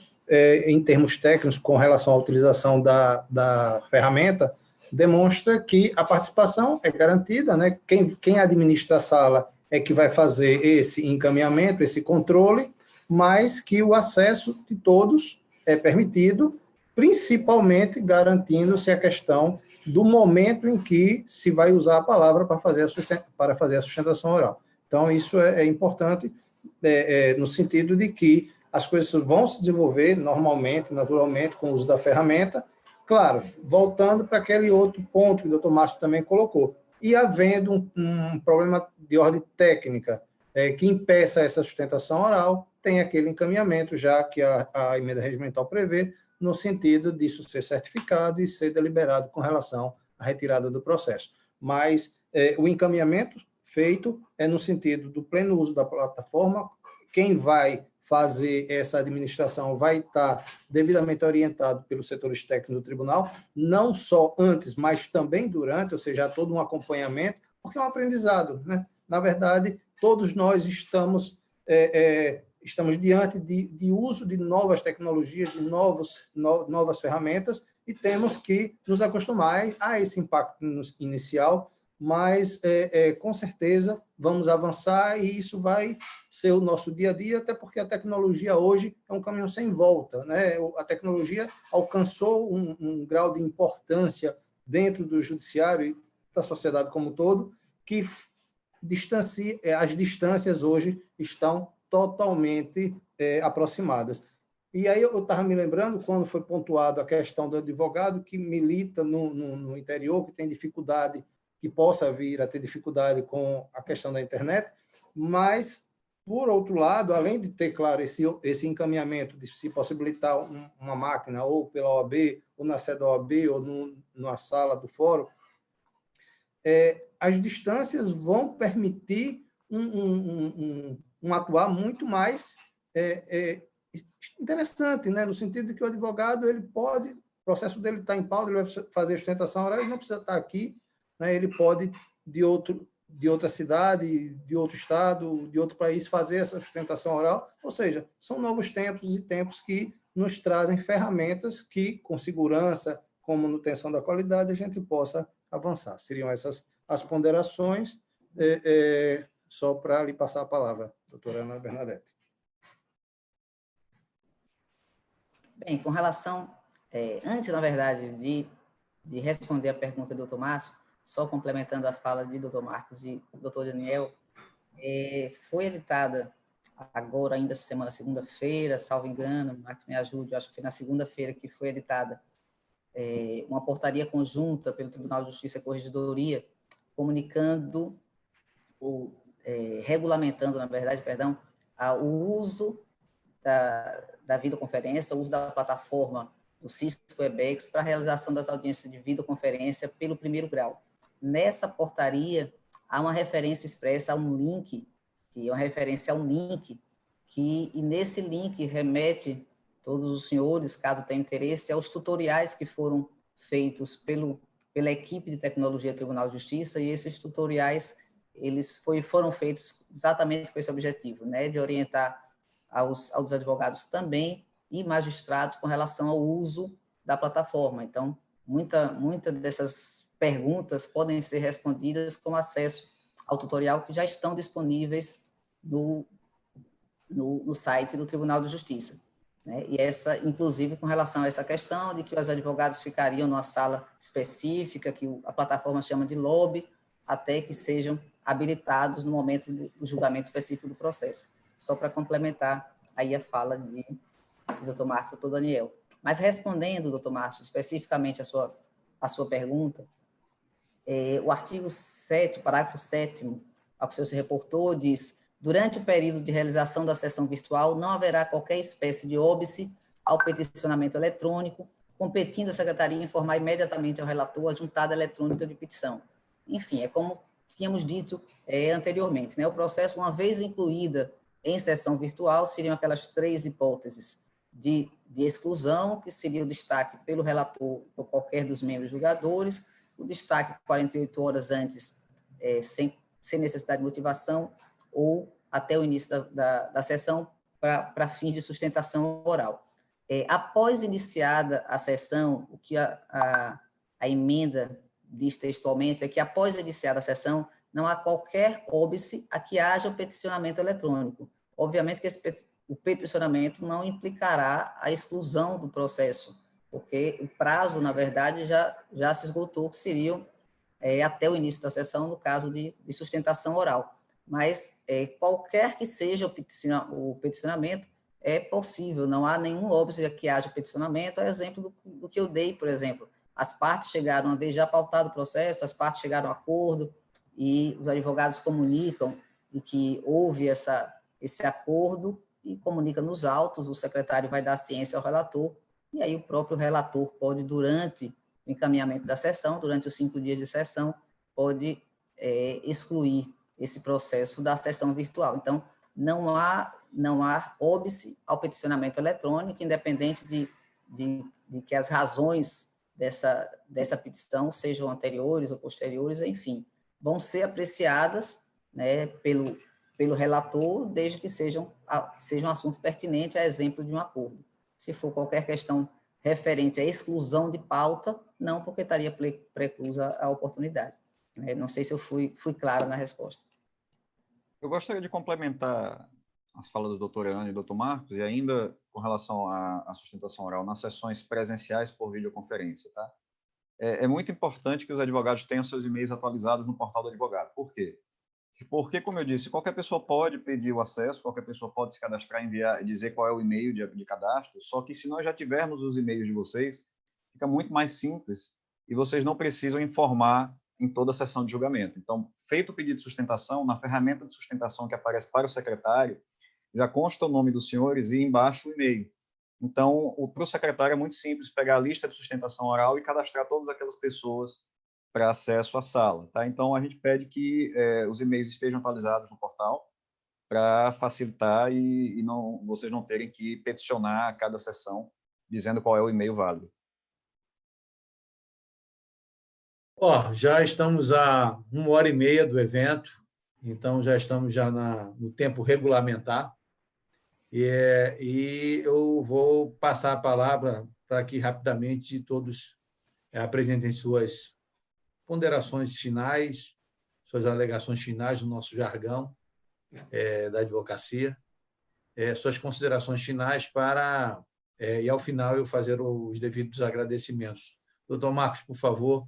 em termos técnicos, com relação à utilização da ferramenta, demonstra que a participação é garantida, né? Quem administra a sala é que vai fazer esse encaminhamento, esse controle, mas que o acesso de todos é permitido, principalmente garantindo-se a questão do momento em que se vai usar a palavra para fazer a sustentação oral. Então, isso é importante no sentido de que as coisas vão se desenvolver normalmente, naturalmente, com o uso da ferramenta. Claro, voltando para aquele outro ponto que o doutor Márcio também colocou, e havendo um problema de ordem técnica que impeça essa sustentação oral, tem aquele encaminhamento, já que a emenda regimental prevê, no sentido disso ser certificado e ser deliberado com relação à retirada do processo. Mas o encaminhamento feito é no sentido do pleno uso da plataforma. Quem vai fazer essa administração vai estar devidamente orientado pelos setores técnicos do tribunal, não só antes, mas também durante, ou seja, todo um acompanhamento, porque é um aprendizado, né? Na verdade, todos nós estamos diante de uso de novas tecnologias, de novas ferramentas, e temos que nos acostumar a esse impacto inicial, mas, com certeza, vamos avançar e isso vai ser o nosso dia a dia, até porque a tecnologia hoje é um caminho sem volta, né? A tecnologia alcançou um grau de importância dentro do judiciário e da sociedade como um todo, que as distâncias hoje estão totalmente aproximadas. E aí eu estava me lembrando, quando foi pontuado a questão do advogado que milita no interior, que tem dificuldade, que possa vir a ter dificuldade com a questão da internet, mas, por outro lado, além de ter, claro, esse encaminhamento de se possibilitar uma máquina, ou pela OAB, ou na sede da OAB, ou na sala do fórum, as distâncias vão permitir um atuar muito mais interessante, né? No sentido de que o advogado, ele pode, o processo dele está em pauta, ele vai fazer a sustentação oral, ele não precisa estar aqui, né? Ele pode, de outra cidade, de outro estado, de outro país, fazer essa sustentação oral, ou seja, são novos tempos e tempos que nos trazem ferramentas que, com segurança, com manutenção da qualidade, a gente possa avançar. Seriam essas as ponderações, só para lhe passar a palavra, doutora Ana Bernadette. Bem, com relação, antes, na verdade, de responder a pergunta do doutor Márcio, só complementando a fala de doutor Marcos e doutor Daniel, Foi editada agora, ainda essa semana, segunda-feira, salvo engano, Marcos me ajude, eu acho que foi na segunda-feira que foi editada uma portaria conjunta pelo Tribunal de Justiça e Corregedoria, comunicando, regulamentando, na verdade, perdão, o uso da videoconferência, o uso da plataforma do Cisco Webex para a realização das audiências de videoconferência pelo primeiro grau. Nessa portaria, há uma referência expressa a um link, que é uma referência a um link, e nesse link remete todos os senhores, caso tenham interesse, aos tutoriais que foram feitos pela equipe de tecnologia do Tribunal de Justiça, e esses tutoriais foram feitos exatamente com esse objetivo, né, de orientar aos advogados também e magistrados com relação ao uso da plataforma. Então, muita dessas perguntas podem ser respondidas com acesso ao tutorial que já estão disponíveis no site do Tribunal de Justiça, né? E inclusive, com relação a essa questão de que os advogados ficariam numa sala específica, que a plataforma chama de lobby, até que sejam habilitados no momento do julgamento específico do processo. Só para complementar aí a fala do Dr. Marcos e do Dr. Daniel. Mas respondendo, Dr. Marcos, especificamente a sua pergunta, o artigo 7º, parágrafo 7º, ao que o senhor se reportou, diz: durante o período de realização da sessão virtual, não haverá qualquer espécie de óbice ao peticionamento eletrônico, competindo a Secretaria informar imediatamente ao relator a juntada eletrônica de petição. Enfim, é como tínhamos dito anteriormente, né? O processo, uma vez incluída em sessão virtual, seriam aquelas 3 hipóteses de exclusão, que seria o destaque pelo relator ou qualquer dos membros julgadores, o destaque 48 horas antes, sem necessidade de motivação, ou até o início da sessão para fins de sustentação oral. Após iniciada a sessão, o que a emenda diz textualmente é que, após iniciada a sessão, não há qualquer óbice a que haja o peticionamento eletrônico. Obviamente que o peticionamento não implicará a exclusão do processo, porque o prazo, na verdade, já se esgotou, que seriam até o início da sessão, no caso de sustentação oral. Mas qualquer que seja o peticionamento, é possível, não há nenhum óbice a que haja peticionamento. É exemplo do que eu dei, por exemplo. As partes chegaram, uma vez já pautado o processo, as partes chegaram a acordo, e os advogados comunicam de que houve esse acordo, e comunica nos autos, o secretário vai dar ciência ao relator, e aí o próprio relator pode, durante o encaminhamento da sessão, durante os 5 dias de sessão, pode excluir esse processo da sessão virtual. Então, não há óbice ao peticionamento eletrônico, independente de que as razões dessa petição sejam anteriores ou posteriores, enfim, vão ser apreciadas, né, pelo relator, desde que seja um assunto pertinente, a exemplo de um acordo. Se for qualquer questão referente à exclusão de pauta, não, porque estaria preclusa a oportunidade. Não sei se eu fui claro na resposta. Eu gostaria de complementar as falas do doutor Ana e do doutor Marcos, e ainda com relação à sustentação oral nas sessões presenciais por videoconferência. Tá? É muito importante que os advogados tenham seus e-mails atualizados no portal do advogado. Por quê? Porque, como eu disse, qualquer pessoa pode pedir o acesso, qualquer pessoa pode se cadastrar, enviar e dizer qual é o e-mail de cadastro, só que se nós já tivermos os e-mails de vocês, fica muito mais simples e vocês não precisam informar em toda a sessão de julgamento. Então, feito o pedido de sustentação, na ferramenta de sustentação que aparece para o secretário, já consta o nome dos senhores e embaixo o e-mail. Então, para o secretário é muito simples pegar a lista de sustentação oral e cadastrar todas aquelas pessoas para acesso à sala. Tá? Então, a gente pede que os e-mails estejam atualizados no portal para facilitar e vocês não terem que peticionar a cada sessão dizendo qual é o e-mail válido. Já estamos a 1h30 do evento, então já estamos no tempo regulamentar. E eu vou passar a palavra para que rapidamente todos apresentem suas ponderações finais, suas alegações finais no nosso jargão da advocacia, suas considerações finais e, ao final, eu fazer os devidos agradecimentos. Doutor Marcos, por favor.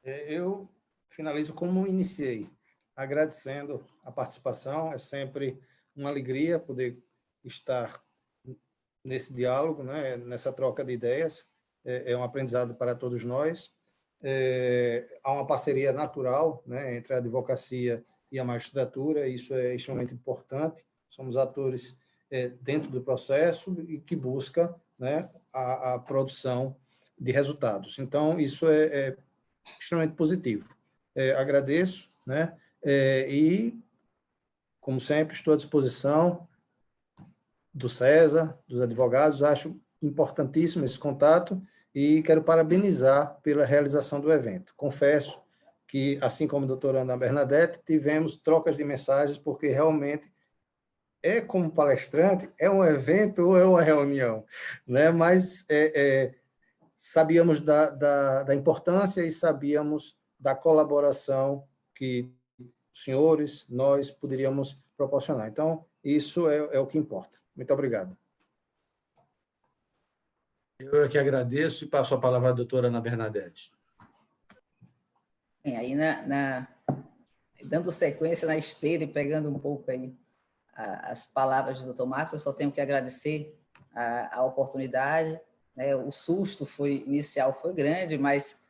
Eu finalizo como iniciei. agradecendo a participação. É sempre uma alegria poder estar nesse diálogo, né, nessa troca de ideias. É um aprendizado para todos nós. Há uma parceria natural, né, entre a advocacia e a magistratura, isso é extremamente importante. Somos atores dentro do processo e que busca, né, a produção de resultados. Então, isso é extremamente positivo. Agradeço, né, e, como sempre, estou à disposição do César, dos advogados. Acho importantíssimo esse contato e quero parabenizar pela realização do evento. Confesso que, assim como a doutora Ana Bernadette, tivemos trocas de mensagens, porque realmente como palestrante, é um evento ou é uma reunião, né? Mas sabíamos da importância e sabíamos da colaboração que os senhores, nós, poderíamos proporcionar. Então, isso é o que importa. Muito obrigado. Eu é que agradeço e passo a palavra à doutora Ana Bernadette. Aí, dando sequência na esteira e pegando um pouco aí as palavras do doutor Marcos, eu só tenho que agradecer a oportunidade, né? O susto inicial foi grande, mas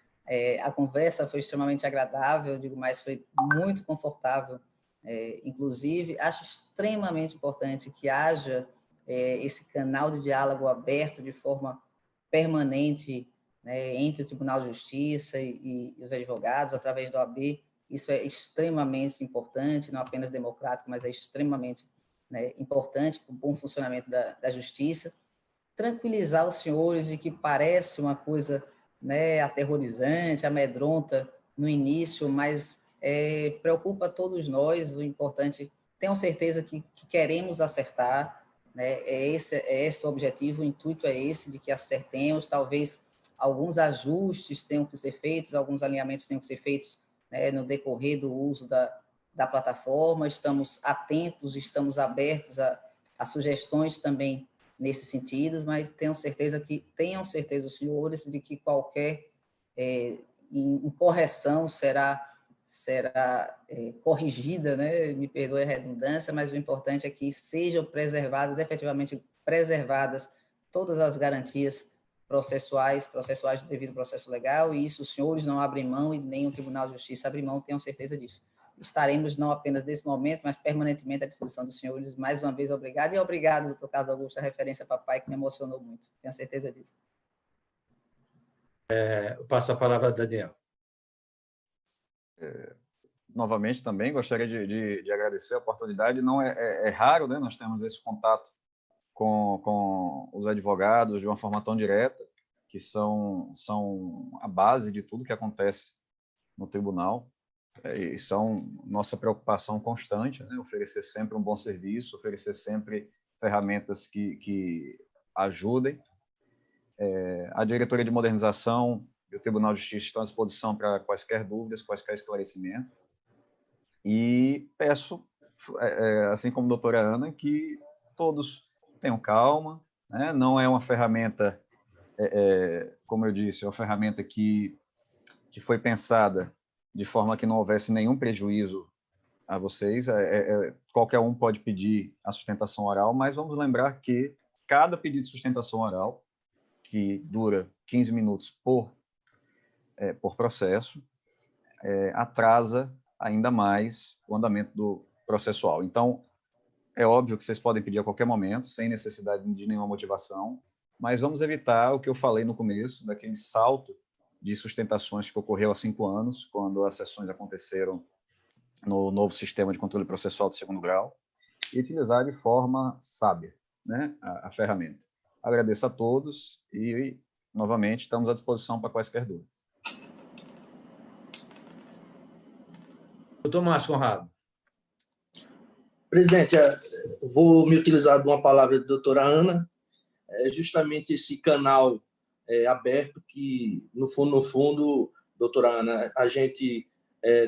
a conversa foi extremamente agradável, eu digo mais, foi muito confortável. Inclusive, acho extremamente importante que haja esse canal de diálogo aberto de forma permanente, né, entre o Tribunal de Justiça e os advogados, através do OAB. Isso é extremamente importante, não apenas democrático, mas é extremamente, né, importante para o bom funcionamento da justiça. Tranquilizar os senhores de que parece uma coisa, né, aterrorizante, amedronta no início, mas preocupa todos nós. O importante, tenham certeza que queremos acertar, né? Esse o objetivo, o intuito é esse, de que acertemos. Talvez alguns ajustes tenham que ser feitos, alguns alinhamentos tenham que ser feitos, né, no decorrer do uso da plataforma. Estamos atentos, estamos abertos a sugestões também nesse sentido, mas tenham certeza os senhores de que qualquer incorreção será corrigida, né? Me perdoe a redundância, mas o importante é que sejam efetivamente preservadas todas as garantias processuais do devido processo legal, e isso os senhores não abrem mão e nem o Tribunal de Justiça abre mão, tenham certeza disso. Estaremos não apenas nesse momento, mas permanentemente à disposição dos senhores. Mais uma vez, obrigado. E obrigado, doutor Carlos Augusto, a referência a papai, que me emocionou muito. Tenho certeza disso. Eu passo a palavra a Daniel. Novamente, também gostaria de agradecer a oportunidade. Não é raro, né? Nós temos esse contato com os advogados de uma forma tão direta, que são a base de tudo que acontece no tribunal. E são nossa preocupação constante, né? Oferecer sempre um bom serviço, oferecer sempre ferramentas que ajudem. A Diretoria de Modernização e o Tribunal de Justiça estão à disposição para quaisquer dúvidas, quaisquer esclarecimentos. E peço, assim como a doutora Ana, que todos tenham calma, né? Não é uma ferramenta, como eu disse, é uma ferramenta que foi pensada de forma que não houvesse nenhum prejuízo a vocês. Qualquer um pode pedir a sustentação oral, mas vamos lembrar que cada pedido de sustentação oral, que dura 15 minutos por processo, atrasa ainda mais o andamento do processual. Então, é óbvio que vocês podem pedir a qualquer momento, sem necessidade de nenhuma motivação, mas vamos evitar o que eu falei no começo, daquele salto de sustentações que ocorreu há 5 anos, quando as sessões aconteceram no novo sistema de controle processual de segundo grau, e utilizar de forma sábia, né, a ferramenta. Agradeço a todos e, novamente, estamos à disposição para quaisquer dúvidas. Doutor Márcio Conrado. Presidente, vou me utilizar de uma palavra da doutora Ana, justamente esse canal aberto que, no fundo, doutora Ana, a gente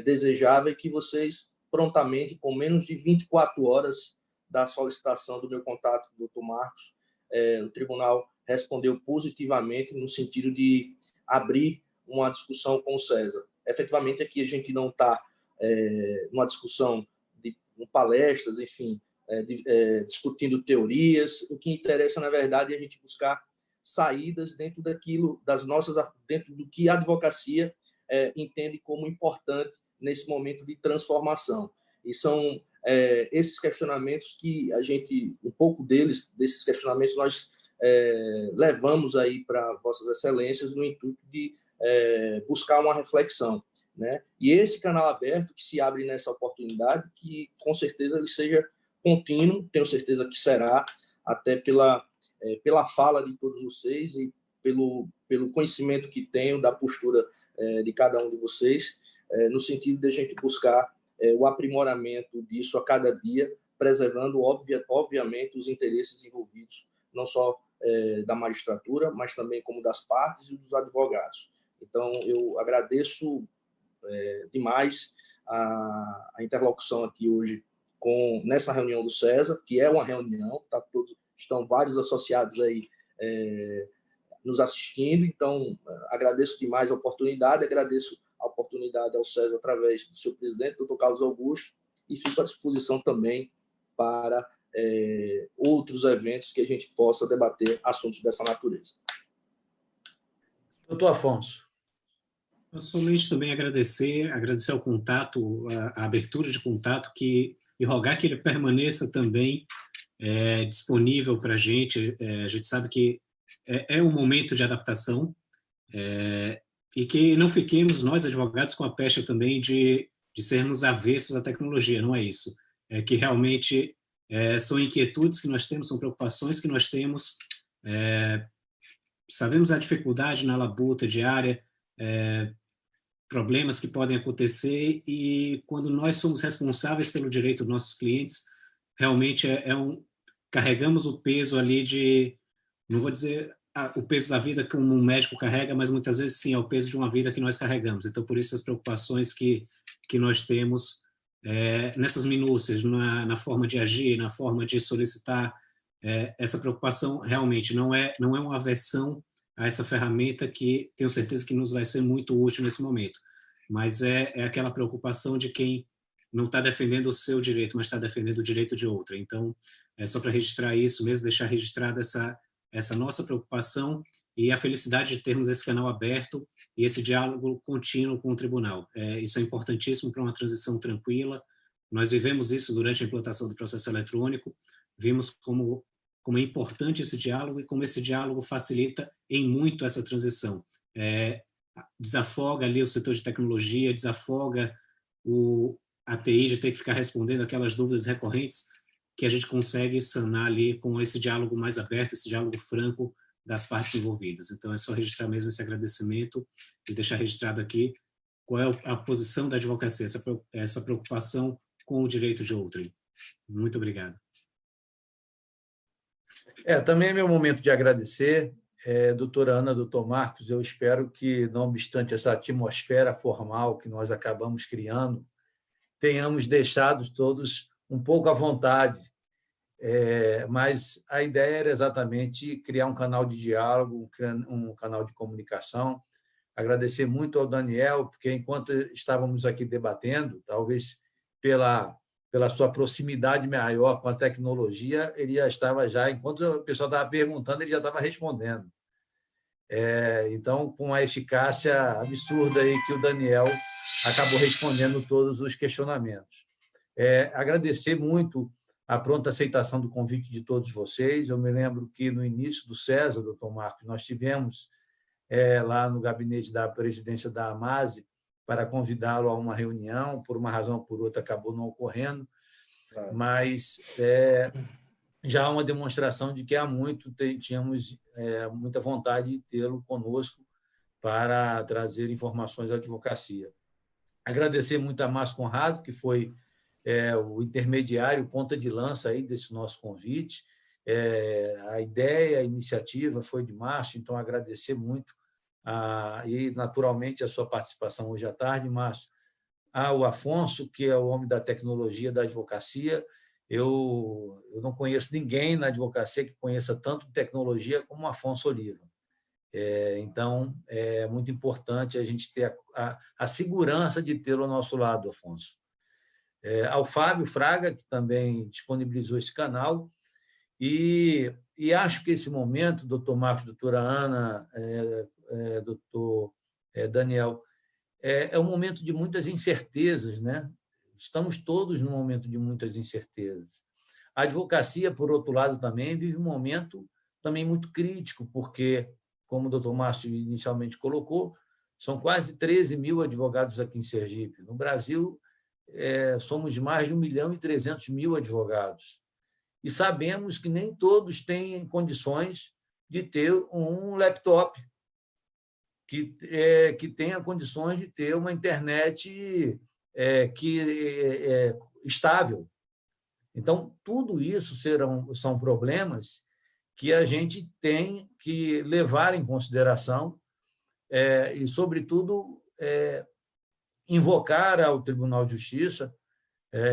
desejava e que vocês prontamente, com menos de 24 horas da solicitação do meu contato com o doutor Marcos, o tribunal respondeu positivamente no sentido de abrir uma discussão com o César. Efetivamente, aqui a gente não está numa discussão de palestras, enfim, discutindo teorias. O que interessa, na verdade, é a gente buscar saídas dentro dentro do que a advocacia entende como importante nesse momento de transformação. E são esses questionamentos que um pouco desses questionamentos, nós levamos aí para Vossas Excelências no intuito de buscar uma reflexão, né? E esse canal aberto que se abre nessa oportunidade, que com certeza ele seja contínuo, tenho certeza que será, até pela fala de todos vocês e pelo conhecimento que tenho da postura de cada um de vocês, no sentido de a gente buscar o aprimoramento disso a cada dia, preservando, obviamente, os interesses envolvidos, não só da magistratura, mas também como das partes e dos advogados. Então, eu agradeço demais a interlocução aqui hoje nessa reunião do César, que é uma reunião, estão vários associados aí nos assistindo, então agradeço demais a oportunidade, agradeço a oportunidade ao César através do seu presidente, doutor Carlos Augusto, e fico à disposição também para outros eventos que a gente possa debater assuntos dessa natureza. Doutor Afonso. Eu somente também agradecer ao contato, a abertura de contato, e rogar que ele permaneça também disponível para a gente. A gente sabe que é um momento de adaptação, e que não fiquemos nós, advogados, com a pecha também de sermos avessos à tecnologia, não é isso. É que realmente são inquietudes que nós temos, são preocupações que nós temos, sabemos a dificuldade na labuta diária, problemas que podem acontecer, e quando nós somos responsáveis pelo direito dos nossos clientes, realmente carregamos o peso ali não vou dizer o peso da vida como um médico carrega, mas muitas vezes sim, é o peso de uma vida que nós carregamos. Então, por isso as preocupações que nós temos nessas minúcias, na forma de agir, na forma de solicitar, essa preocupação realmente não é uma aversão a essa ferramenta, que tenho certeza que nos vai ser muito útil nesse momento, mas é aquela preocupação de quem não está defendendo o seu direito, mas está defendendo o direito de outra. Então, é só para registrar isso mesmo, deixar registrada essa nossa preocupação e a felicidade de termos esse canal aberto e esse diálogo contínuo com o tribunal. Isso é importantíssimo para uma transição tranquila. Nós vivemos isso durante a implantação do processo eletrônico, vimos como é importante esse diálogo e como esse diálogo facilita em muito essa transição. Desafoga ali o setor de tecnologia, desafoga a TI de ter que ficar respondendo aquelas dúvidas recorrentes, que a gente consegue sanar ali com esse diálogo mais aberto, esse diálogo franco das partes envolvidas. Então, é só registrar mesmo esse agradecimento e deixar registrado aqui qual é a posição da advocacia, essa preocupação com o direito de outrem. Muito obrigado. Também é meu momento de agradecer. Doutora Ana, doutor Marcos, eu espero que, não obstante essa atmosfera formal que nós acabamos criando, tenhamos deixado todos um pouco à vontade, mas a ideia era exatamente criar um canal de diálogo, um canal de comunicação. Agradecer muito ao Daniel, porque enquanto estávamos aqui debatendo, talvez pela sua proximidade maior com a tecnologia, ele já enquanto o pessoal estava perguntando, ele já estava respondendo. Então, com a eficácia absurda aí que o Daniel acabou respondendo todos os questionamentos. Agradecer muito a pronta aceitação do convite de todos vocês. Eu me lembro que, no início do César, doutor Marcos, nós tivemos lá no gabinete da presidência da AMASE para convidá-lo a uma reunião, por uma razão ou por outra acabou não ocorrendo, mas já há uma demonstração de que há muito tínhamos muita vontade de tê-lo conosco para trazer informações à advocacia. Agradecer muito a Márcio Conrado, que foi o intermediário, ponta de lança aí desse nosso convite. A ideia, a iniciativa foi de Márcio, então agradecer muito e, naturalmente, a sua participação hoje à tarde, Márcio. O Afonso, que é o homem da tecnologia da advocacia. Eu não conheço ninguém na advocacia que conheça tanto tecnologia como o Afonso Oliva. Então, é muito importante a gente ter a segurança de tê-lo ao nosso lado, Afonso. Ao Fábio Fraga, que também disponibilizou esse canal, e acho que esse momento, doutor Marcos, doutora Ana, doutor Daniel, é um momento de muitas incertezas, né? Estamos todos num momento de muitas incertezas. A advocacia, por outro lado, também vive um momento também muito crítico, porque, como o doutor Márcio inicialmente colocou, são quase 13 mil advogados aqui em Sergipe. No Brasil, somos mais de 1.300.000 advogados. E sabemos que nem todos têm condições de ter um laptop, que tenha condições de ter uma internet estável. Então, tudo isso são problemas que a gente tem que levar em consideração e, sobretudo, invocar ao Tribunal de Justiça,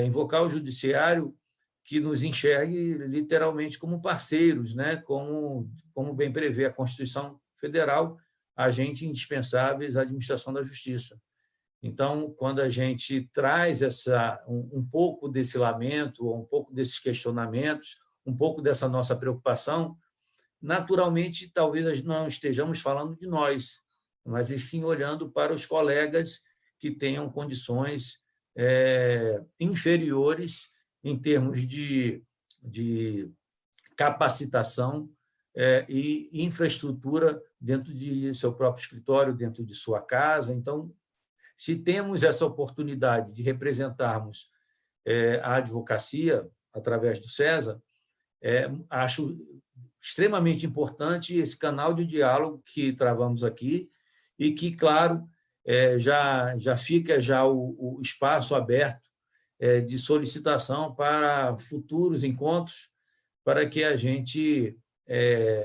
invocar o Judiciário que nos enxergue literalmente como parceiros, né? Como bem prevê a Constituição Federal, agentes indispensáveis à administração da justiça. Então, quando a gente traz um pouco desse lamento, um pouco desses questionamentos, um pouco dessa nossa preocupação, naturalmente, talvez não estejamos falando de nós, mas sim olhando para os colegas que tenham condições inferiores em termos de capacitação e infraestrutura dentro de seu próprio escritório, dentro de sua casa. Então, se temos essa oportunidade de representarmos a advocacia através do César, acho extremamente importante esse canal de diálogo que travamos aqui e que, claro, já fica o espaço aberto de solicitação para futuros encontros, para que a gente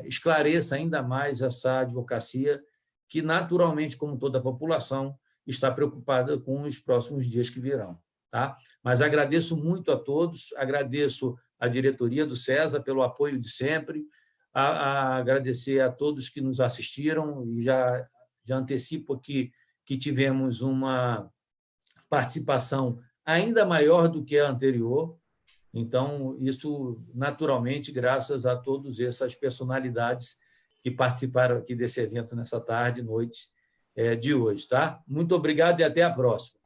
esclareça ainda mais essa advocacia que, naturalmente, como toda a população, está preocupada com os próximos dias que virão. Tá? Mas agradeço muito a todos, agradeço à diretoria do César pelo apoio de sempre, agradecer a todos que nos assistiram e já antecipo aqui que tivemos uma participação ainda maior do que a anterior. Então, isso, naturalmente, graças a todas essas personalidades que participaram aqui desse evento nessa tarde e noite de hoje. Tá? Muito obrigado e até a próxima.